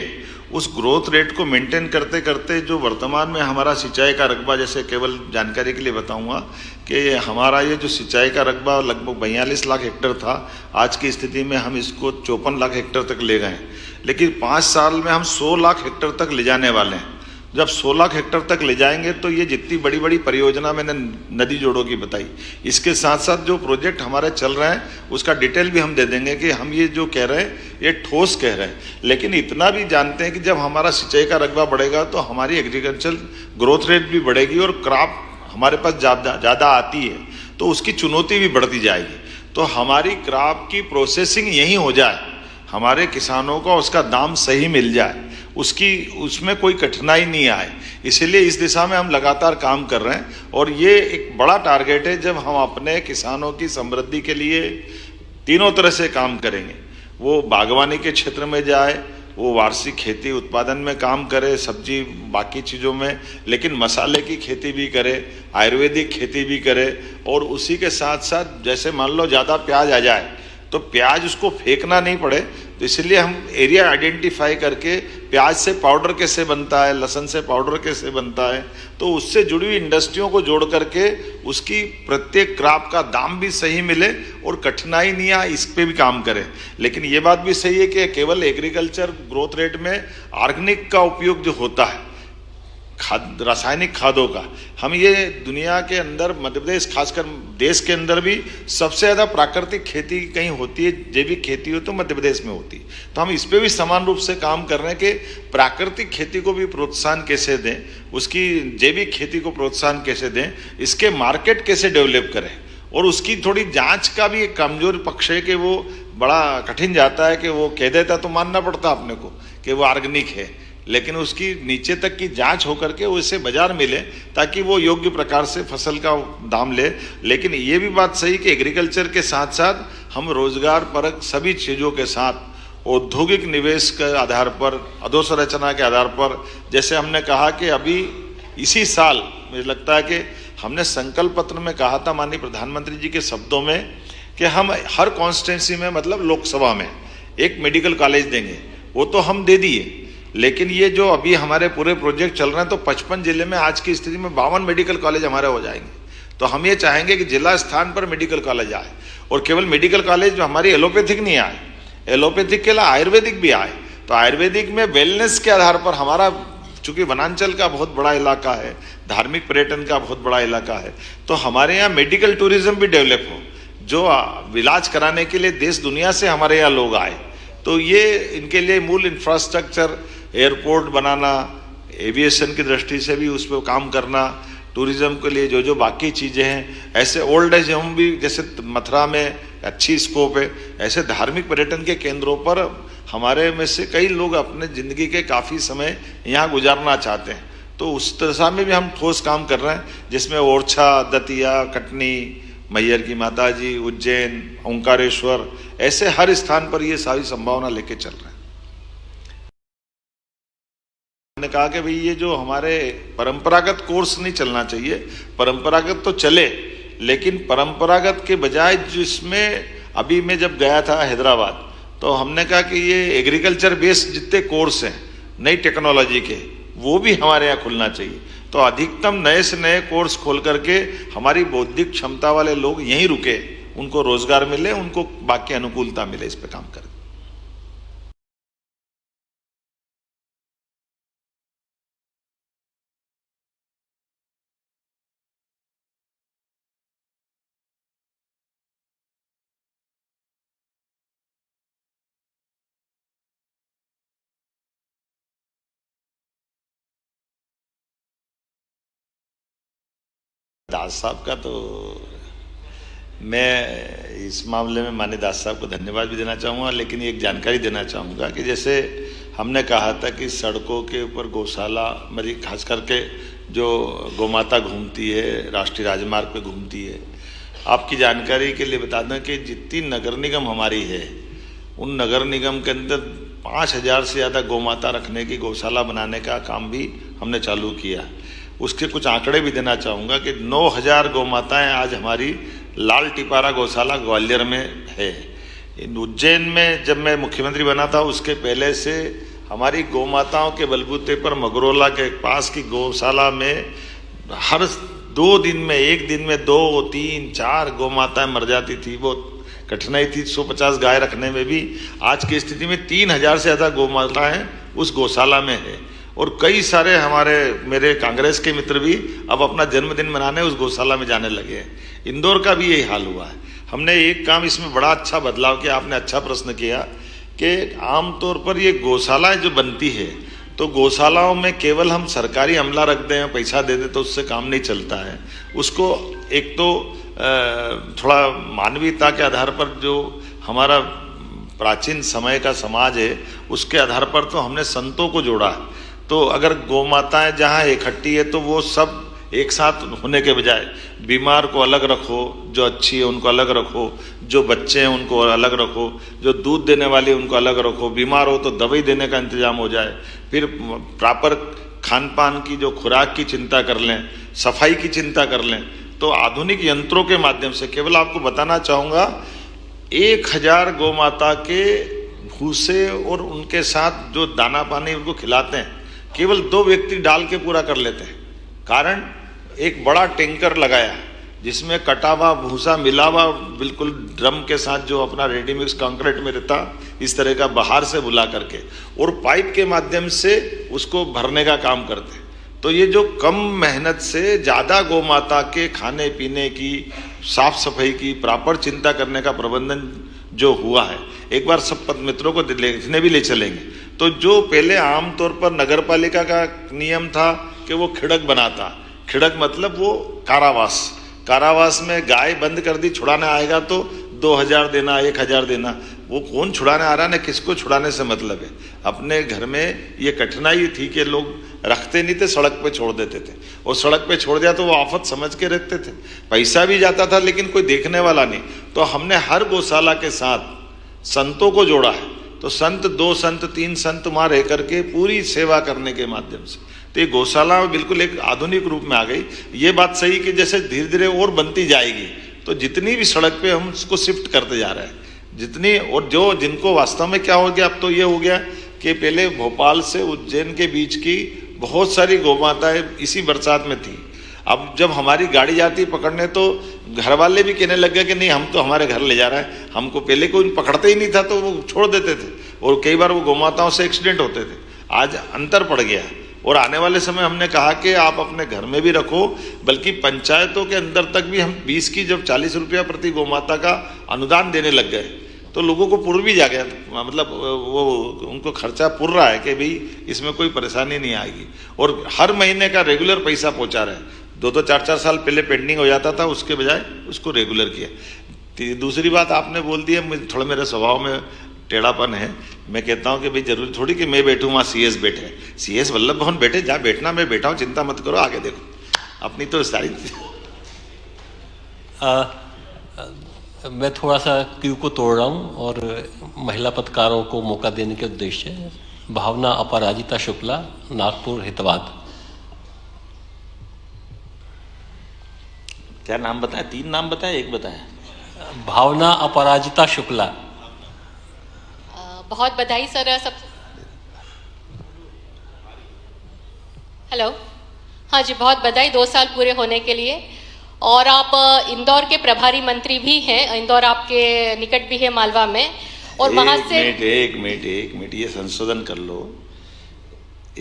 उस ग्रोथ रेट को मेंटेन करते करते जो वर्तमान में हमारा सिंचाई का रकबा, जैसे केवल जानकारी के लिए बताऊंगा कि हमारा ये जो सिंचाई का रकबा लगभग 42 लाख हेक्टेयर था, आज की स्थिति में हम इसको 54 लाख हेक्टेयर तक ले गए। लेकिन 5 साल में हम 100 लाख हेक्टेयर तक ले जाने वाले हैं। जब 100 लाख हेक्टेयर तक ले जाएंगे तो ये जितनी बड़ी बड़ी परियोजना मैंने नदी जोड़ों की बताई, इसके साथ साथ जो प्रोजेक्ट हमारे चल रहे हैं उसका डिटेल भी हम दे देंगे कि हम ये जो कह रहे हैं ये ठोस कह रहे हैं। लेकिन इतना भी जानते हैं कि जब हमारा सिंचाई का रकबा बढ़ेगा तो हमारी एग्रीकल्चर ग्रोथ रेट भी बढ़ेगी और क्रॉप हमारे पास ज़्यादा आती है तो उसकी चुनौती भी बढ़ती जाएगी। तो हमारी क्रॉप की प्रोसेसिंग यहीं हो जाए, हमारे किसानों को उसका दाम सही मिल जाए, उसमें कोई कठिनाई नहीं आए, इसीलिए इस दिशा में हम लगातार काम कर रहे हैं। और ये एक बड़ा टारगेट है, जब हम अपने किसानों की समृद्धि के लिए तीनों तरह से काम करेंगे, वो बागवानी के क्षेत्र में जाए, वो वार्षिक खेती उत्पादन में काम करे, सब्जी बाकी चीज़ों में, लेकिन मसाले की खेती भी करे, आयुर्वेदिक खेती भी करे। और उसी के साथ साथ जैसे मान लो ज़्यादा प्याज आ जाए तो प्याज उसको फेंकना नहीं पड़े, तो इसलिए हम एरिया आइडेंटिफाई करके प्याज से पाउडर कैसे बनता है, लहसुन से पाउडर कैसे बनता है, तो उससे जुड़ी हुई इंडस्ट्रियों को जोड़ करके उसकी प्रत्येक क्रॉप का दाम भी सही मिले और कठिनाई नहीं आए, इस पे भी काम करें। लेकिन ये बात भी सही है कि केवल एग्रीकल्चर ग्रोथ रेट में ऑर्गेनिक का उपयोग जो होता है, रासायनिक खादों का, हम ये दुनिया के अंदर मध्य प्रदेश खासकर देश के अंदर भी सबसे ज़्यादा प्राकृतिक खेती कहीं होती है, जैविक खेती हो तो मध्य प्रदेश में होती है। तो हम इस पे भी समान रूप से काम कर रहे हैं कि प्राकृतिक खेती को भी प्रोत्साहन कैसे दें, उसकी जैविक खेती को प्रोत्साहन कैसे दें, इसके मार्केट कैसे डेवलप करें। और उसकी थोड़ी जांच का भी एक कमजोर पक्ष है कि वो बड़ा कठिन जाता है कि वो कह देता तो मानना पड़ता अपने को कि वो ऑर्गेनिक है, लेकिन उसकी नीचे तक की जांच होकर के उसे बाजार मिले ताकि वो योग्य प्रकार से फसल का दाम ले। लेकिन ये भी बात सही कि एग्रीकल्चर के साथ साथ हम रोजगार परक सभी चीज़ों के साथ औद्योगिक निवेश के आधार पर, अधोसंरचना के आधार पर, जैसे हमने कहा कि अभी इसी साल मुझे लगता है कि हमने संकल्प पत्र में कहा था माननीय प्रधानमंत्री जी के शब्दों में कि हम हर कॉन्स्टिट्यूंसी में, मतलब लोकसभा में, एक मेडिकल कॉलेज देंगे। वो तो हम दे दिए, लेकिन ये जो अभी हमारे पूरे प्रोजेक्ट चल रहे हैं तो 55 जिले में आज की स्थिति में 52 मेडिकल कॉलेज हमारे हो जाएंगे। तो हम ये चाहेंगे कि जिला स्थान पर मेडिकल कॉलेज आए, और केवल मेडिकल कॉलेज में हमारी एलोपैथिक नहीं आए, एलोपैथिक के अलावा आयुर्वेदिक भी आए। तो आयुर्वेदिक में वेलनेस के आधार पर हमारा, चूंकि वनांचल का बहुत बड़ा इलाका है, धार्मिक पर्यटन का बहुत बड़ा इलाका है, तो हमारे यहाँ मेडिकल टूरिज्म भी डेवलप हो, जो इलाज कराने के लिए देश दुनिया से हमारे यहाँ लोग आए। तो ये इनके लिए मूल इंफ्रास्ट्रक्चर, एयरपोर्ट बनाना, एविएशन की दृष्टि से भी उस पर काम करना, टूरिज्म के लिए जो जो बाकी चीज़ें हैं, ऐसे ओल्ड एज होम भी जैसे मथुरा में अच्छी स्कोप है, ऐसे धार्मिक पर्यटन के केंद्रों पर हमारे में से कई लोग अपने ज़िंदगी के काफ़ी समय यहाँ गुजारना चाहते हैं। तो उस दिशा में भी हम ठोस काम कर रहे हैं, जिसमें ओरछा, दतिया, कटनी, मैयर की माता जी, उज्जैन, ओंकारेश्वर, ऐसे हर स्थान पर ये सारी संभावना लेके चल रहे हैं। ने कहा कि भाई ये जो हमारे परंपरागत कोर्स नहीं चलना चाहिए, परंपरागत तो चले, लेकिन परंपरागत के बजाय जिसमें अभी मैं जब गया था हैदराबाद, तो हमने कहा कि ये एग्रीकल्चर बेस्ड जितने कोर्स हैं नई टेक्नोलॉजी के, वो भी हमारे यहाँ खुलना चाहिए। तो अधिकतम नए से नए कोर्स खोल करके हमारी बौद्धिक क्षमता वाले लोग यहीं रुके, उनको रोजगार मिले, उनको बाकी अनुकूलता मिले, इस पे काम करें। दास साहब का तो मैं इस मामले में माननीय दास साहब को धन्यवाद भी देना चाहूँगा, लेकिन एक जानकारी देना चाहूँगा कि जैसे हमने कहा था कि सड़कों के ऊपर गौशाला, मेरी खास करके जो गौमाता घूमती है, राष्ट्रीय राजमार्ग पे घूमती है, आपकी जानकारी के लिए बता दें कि जितनी नगर निगम हमारी है, उन नगर निगम के अंदर 5000 से ज़्यादा गौमाता रखने की, गौशाला बनाने का काम भी हमने चालू किया। उसके कुछ आंकड़े भी देना चाहूँगा कि 9000 गौमाताएँ आज हमारी लाल टिपारा गौशाला ग्वालियर में है। उज्जैन में जब मैं मुख्यमंत्री बना था उसके पहले से हमारी गौमाताओं के बलबूते पर मगरोला के पास की गौशाला में हर 2 दिन में, एक दिन में 2, 3, 4 गौमाताएं मर जाती थी। वो कठिनाई थी 150 गाय रखने में भी। आज की स्थिति में 3000 से ज़्यादा गौमाताएं उस गौशाला में है। और कई सारे मेरे कांग्रेस के मित्र भी अब अपना जन्मदिन मनाने उस गौशाला में जाने लगे हैं। इंदौर का भी यही हाल हुआ है। हमने एक काम इसमें बड़ा अच्छा बदलाव किया, आपने अच्छा प्रश्न किया कि आमतौर पर ये गौशालाएं जो बनती है तो गौशालाओं में केवल हम सरकारी अमला रख दें, पैसा दे दें तो उससे काम नहीं चलता है। उसको एक तो थोड़ा मानवीयता के आधार पर जो हमारा प्राचीन समय का समाज है उसके आधार पर तो हमने संतों को जोड़ा है। तो अगर गौमाताएं जहाँ इकट्ठी है तो वो सब एक साथ होने के बजाय बीमार को अलग रखो, जो अच्छी है उनको अलग रखो, जो बच्चे हैं उनको अलग रखो, जो दूध देने वाली है उनको अलग रखो, बीमार हो तो दवाई देने का इंतजाम हो जाए, फिर प्रॉपर खान पान की जो खुराक की चिंता कर लें, सफाई की चिंता कर लें। तो आधुनिक यंत्रों के माध्यम से केवल आपको बताना चाहूँगा 1000 गौमाता के भूसे और उनके साथ जो दाना पानी उनको खिलाते हैं केवल 2 व्यक्ति डाल के पूरा कर लेते हैं। कारण एक बड़ा टैंकर लगाया जिसमें कटा हुआ भूसा मिला हुआ बिल्कुल ड्रम के साथ जो अपना रेडीमिक्स कंक्रीट में रहता, इस तरह का बाहर से बुला करके और पाइप के माध्यम से उसको भरने का काम करते। तो ये जो कम मेहनत से ज़्यादा गौमाता के खाने पीने की, साफ सफाई की प्रॉपर चिंता करने का प्रबंधन जो हुआ है, एक बार सब पद मित्रों को देखने भी ले चलेंगे। तो जो पहले आमतौर पर नगर पालिका का नियम था कि वो खिड़क बनाता, खिड़क मतलब वो कारावास में गाय बंद कर दी, छुड़ाने आएगा तो 2000 देना, 1000 देना। वो कौन छुड़ाने आ रहा है, किसको छुड़ाने से मतलब है। अपने घर में ये कठिनाई थी कि लोग रखते नहीं थे, सड़क पे छोड़ देते थे, और सड़क पे छोड़ दिया तो वो आफत समझ के रखते थे, पैसा भी जाता था लेकिन कोई देखने वाला नहीं। तो हमने हर गौशाला के साथ संतों को जोड़ा है। तो संत, 2 संत, 3 संत वहाँ रह करके पूरी सेवा करने के माध्यम से तो ये गौशाला बिल्कुल एक आधुनिक रूप में आ गई। ये बात सही कि जैसे धीरे धीरे और बनती जाएगी तो जितनी भी सड़क पे हम उसको शिफ्ट करते जा रहे हैं, जितनी, और जो जिनको वास्तव में क्या हो गया, अब तो ये हो गया कि पहले भोपाल से उज्जैन के बीच की बहुत सारी गौमाताएं इसी बरसात में थी। अब जब हमारी गाड़ी जाती पकड़ने तो घर वाले भी कहने लग गए कि नहीं, हम तो हमारे घर ले जा रहे हैं, हमको पहले कोई पकड़ते ही नहीं था तो वो छोड़ देते थे, और कई बार वो गौमाताओं से एक्सीडेंट होते थे। आज अंतर पड़ गया, और आने वाले समय हमने कहा कि आप अपने घर में भी रखो, बल्कि पंचायतों के अंदर तक भी हम 20 की जब 40 रुपया प्रति गौमाता का अनुदान देने लग गए तो लोगों को पुर भी जा गया, मतलब वो उनको खर्चा पुर रहा है कि भाई इसमें कोई परेशानी नहीं आएगी। और हर महीने का रेगुलर पैसा पहुंचा रहे हैं। 2-2, 4-4 साल पहले पेंडिंग हो जाता था, उसके बजाय उसको रेगुलर किया। दूसरी बात आपने बोल दी है, थोड़ा मेरे स्वभाव में टेढ़ापन है। मैं कहता हूं कि भाई जरूरी थोड़ी कि मैं बैठूं वहाँ CS बैठे, CS वल्लभ भवन बैठे, जहाँ बैठना मैं बैठा हूँ, चिंता मत करो, आगे देखो अपनी तो सारी। मैं थोड़ा सा क्यू को तोड़ रहा हूँ और महिला पत्रकारों को मौका देने के उद्देश्य से भावना अपराजिता शुक्ला, नागपुर हितवाद। क्या नाम बताया? 3 नाम बताया, 1 बताया? भावना अपराजिता शुक्ला। बहुत बधाई सर। सब हेलो, हाँ जी, बहुत बधाई 2 साल पूरे होने के लिए। और आप इंदौर के प्रभारी मंत्री भी हैं, इंदौर आपके निकट भी है मालवा में, और वहां से एक मिनट ये संशोधन कर लो।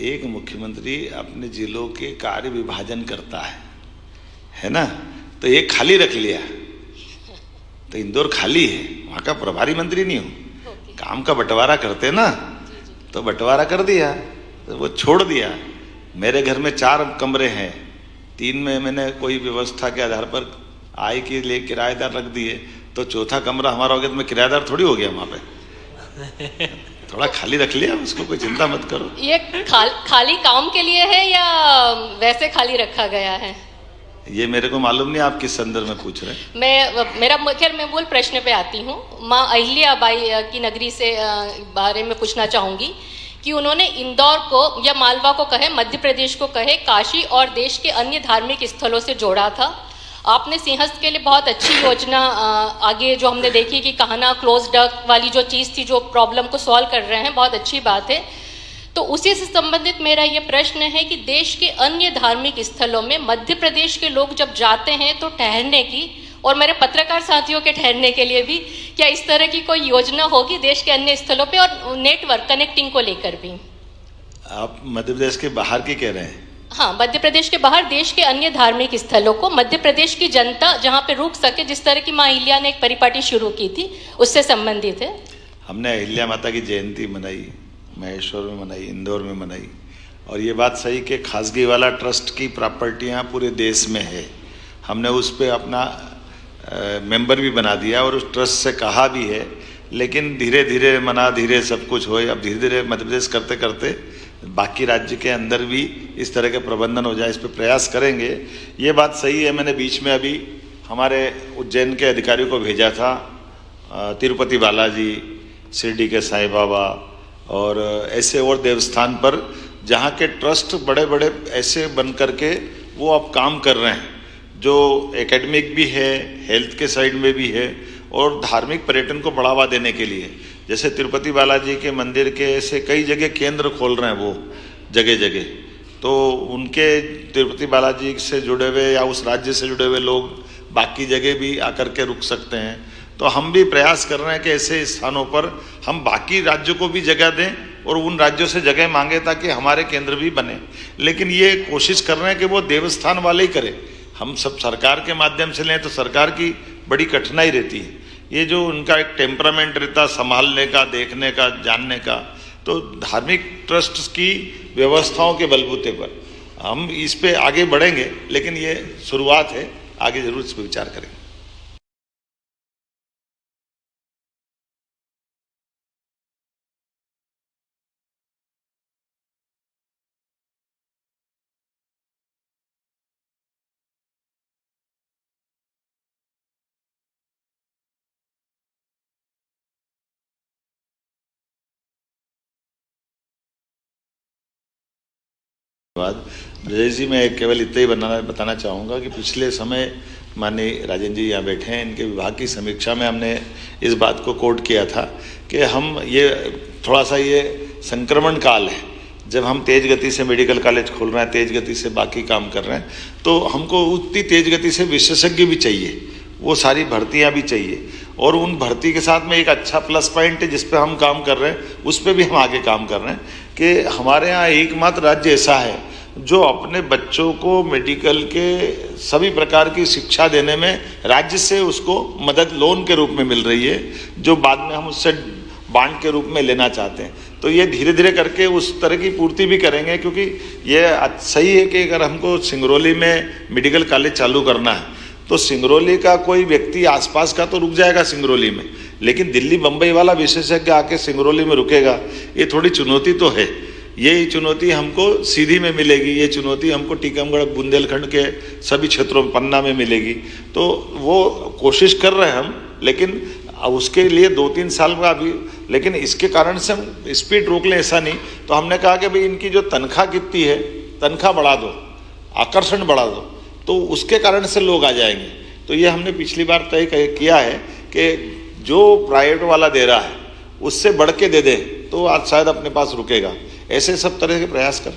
एक मुख्यमंत्री अपने जिलों के कार्य विभाजन करता है ना, तो एक खाली रख लिया तो इंदौर खाली है, वहां का प्रभारी मंत्री नहीं हूं। काम का बंटवारा करते ना, तो बंटवारा कर दिया, तो वो छोड़ दिया। मेरे घर में 4 कमरे हैं, 3 में मैंने कोई व्यवस्था के आधार पर आय के लिए किराएदार रख दिए, तो चौथा कमरा हमारा हो गया, तो मैं किराएदार थोड़ी हो गया वहां पे। थोड़ा खाली रख लिया उसको, कोई चिंता मत करो। ये खाली काम के लिए है या वैसे खाली रखा गया है? ये मेरे को मालूम नहीं आप किस संदर्भ में पूछ रहे हैं। मैं मूल प्रश्न पे आती हूँ। माँ अहिल्याबाई की नगरी से बारे में पूछना चाहूंगी कि उन्होंने इंदौर को या मालवा को कहे, मध्य प्रदेश को कहे, काशी और देश के अन्य धार्मिक स्थलों से जोड़ा था। आपने सिंहस्थ के लिए बहुत अच्छी योजना आगे जो हमने देखी कि कहना क्लोज डक वाली जो चीज़ थी, जो प्रॉब्लम को सॉल्व कर रहे हैं, बहुत अच्छी बात है। तो उसी से संबंधित मेरा ये प्रश्न है कि देश के अन्य धार्मिक स्थलों में मध्य प्रदेश के लोग जब जाते हैं तो ठहरने की, और मेरे पत्रकार साथियों के ठहरने के लिए भी, क्या इस तरह की कोई योजना होगी देश के अन्य स्थलों पे, और नेटवर्क कनेक्टिंग को लेकर भी? आप मध्य प्रदेश के बाहर की कह रहे हैं? हाँ, मध्य प्रदेश के बाहर देश के अन्य धार्मिक स्थलों को मध्य प्रदेश की जनता जहाँ पे रुक सके, जिस तरह की माँ अहिल्या ने एक परिपाटी शुरू की थी, उससे संबंधित है। हमने अहिल्या माता की जयंती मनाई, महेश्वर में मनाई, इंदौर में मनाई। और ये बात सही कि खासगी वाला ट्रस्ट की प्रॉपर्टियाँ पूरे देश में है। हमने उस पर अपना मेंबर भी बना दिया और उस ट्रस्ट से कहा भी है, लेकिन धीरे धीरे मना धीरे सब कुछ होए। अब धीरे धीरे मध्य प्रदेश करते करते बाकी राज्य के अंदर भी इस तरह के प्रबंधन हो जाए, इस पर प्रयास करेंगे। ये बात सही है। मैंने बीच में अभी हमारे उज्जैन के अधिकारियों को भेजा था, तिरुपति बालाजी, शिरडी के साईं बाबा और ऐसे और देवस्थान पर जहाँ के ट्रस्ट बड़े बड़े ऐसे बन करके वो अब काम कर रहे हैं, जो एकेडमिक भी है, हेल्थ के साइड में भी है और धार्मिक पर्यटन को बढ़ावा देने के लिए। जैसे तिरुपति बालाजी के मंदिर के ऐसे कई जगह केंद्र खोल रहे हैं वो जगह जगह, तो उनके तिरुपति बालाजी से जुड़े हुए या उस राज्य से जुड़े हुए लोग बाकी जगह भी आकर के रुक सकते हैं। तो हम भी प्रयास कर रहे हैं कि ऐसे स्थानों पर हम बाकी राज्यों को भी जगह दें और उन राज्यों से जगह मांगे ताकि हमारे केंद्र भी बने। लेकिन ये कोशिश कर रहे हैं कि वो देवस्थान वाले ही करें। हम सब सरकार के माध्यम से लें तो सरकार की बड़ी कठिनाई रहती है। ये जो उनका एक टेम्परामेंट रहता संभालने का, देखने का, जानने का, तो धार्मिक ट्रस्ट की व्यवस्थाओं के बलबूते पर हम इस पे आगे बढ़ेंगे। लेकिन ये शुरुआत है, आगे जरूर इस पर विचार करेंगे। ब्रजेश जी, मैं केवल इतना ही बताना चाहूँगा कि पिछले समय माननीय राजेंद्र जी यहाँ बैठे हैं, इनके विभाग की समीक्षा में हमने इस बात को कोट किया था कि हम ये थोड़ा सा ये संक्रमण काल है, जब हम तेज गति से मेडिकल कॉलेज खोल रहे हैं, तेज गति से बाकी काम कर रहे हैं, तो हमको उतनी तेज गति से विशेषज्ञ भी चाहिए, वो सारी भर्तियाँ भी चाहिए। और उन भर्ती के साथ में एक अच्छा प्लस पॉइंट है जिस पे हम काम कर रहे हैं, उस पे भी हम आगे काम कर रहे हैं कि हमारे यहाँ एकमात्र राज्य ऐसा है जो अपने बच्चों को मेडिकल के सभी प्रकार की शिक्षा देने में राज्य से उसको मदद लोन के रूप में मिल रही है, जो बाद में हम उससे बांड के रूप में लेना चाहते हैं। तो ये धीरे धीरे करके उस तरह की पूर्ति भी करेंगे, क्योंकि ये सही है कि अगर हमको सिंगरौली में मेडिकल कॉलेज चालू करना है तो सिंगरौली का कोई व्यक्ति आसपास का तो रुक जाएगा सिंगरौली में, लेकिन दिल्ली बम्बई वाला विशेषज्ञ आके सिंगरौली में रुकेगा, ये थोड़ी चुनौती तो है। ये चुनौती हमको सीधी में मिलेगी, ये चुनौती हमको टीकमगढ़ बुंदेलखंड के सभी क्षेत्रों में, पन्ना में मिलेगी। तो वो कोशिश कर रहे हैं हम, लेकिन उसके लिए 2-3 साल का अभी, लेकिन इसके कारण से हम स्पीड रोक लें ऐसा नहीं। तो हमने कहा कि भाई इनकी जो तनख्वाह कितनी है, तनख्वाह बढ़ा दो, आकर्षण बढ़ा दो, तो उसके कारण से लोग आ जाएंगे। तो ये हमने पिछली बार तय किया है कि जो प्राइवेट वाला दे रहा है उससे बढ़ के दे दे, तो आज शायद अपने पास रुकेगा। ऐसे सब तरह के प्रयास कर।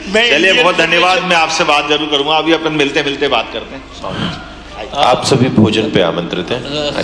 चलिए, बहुत धन्यवाद। मैं आपसे बात जरूर करूंगा, अभी अपन मिलते मिलते बात करते हैं। आप सभी भोजन पे आमंत्रित हैं।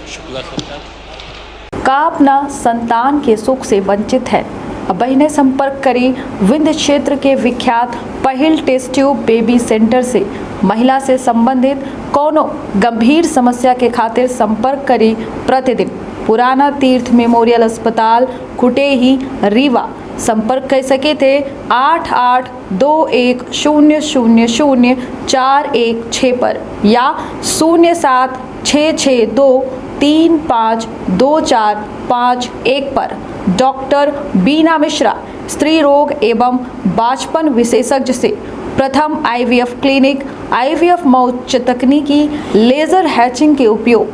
शुक्ला सरकार का अपना संतान के सुख से वंचित है। अब बहनें संपर्क करें विंध्य क्षेत्र के विख्यात पहिल टेस्ट ट्यूब बेबी सेंटर से महिला से संबंधित कोनो गंभीर समस्या के खातिर संपर्क करी प्रतिदिन पुराना तीर्थ मेमोरियल अस्पताल कुटेही रीवा संपर्क कर सके थे 8821000416 पर या 076623524551 पर। डॉक्टर बीना मिश्रा स्त्री रोग एवं बांझपन विशेषज्ञ से प्रथम IVF क्लिनिक, IVF मौत तकनीकी, लेजर हैचिंग के उपयोग,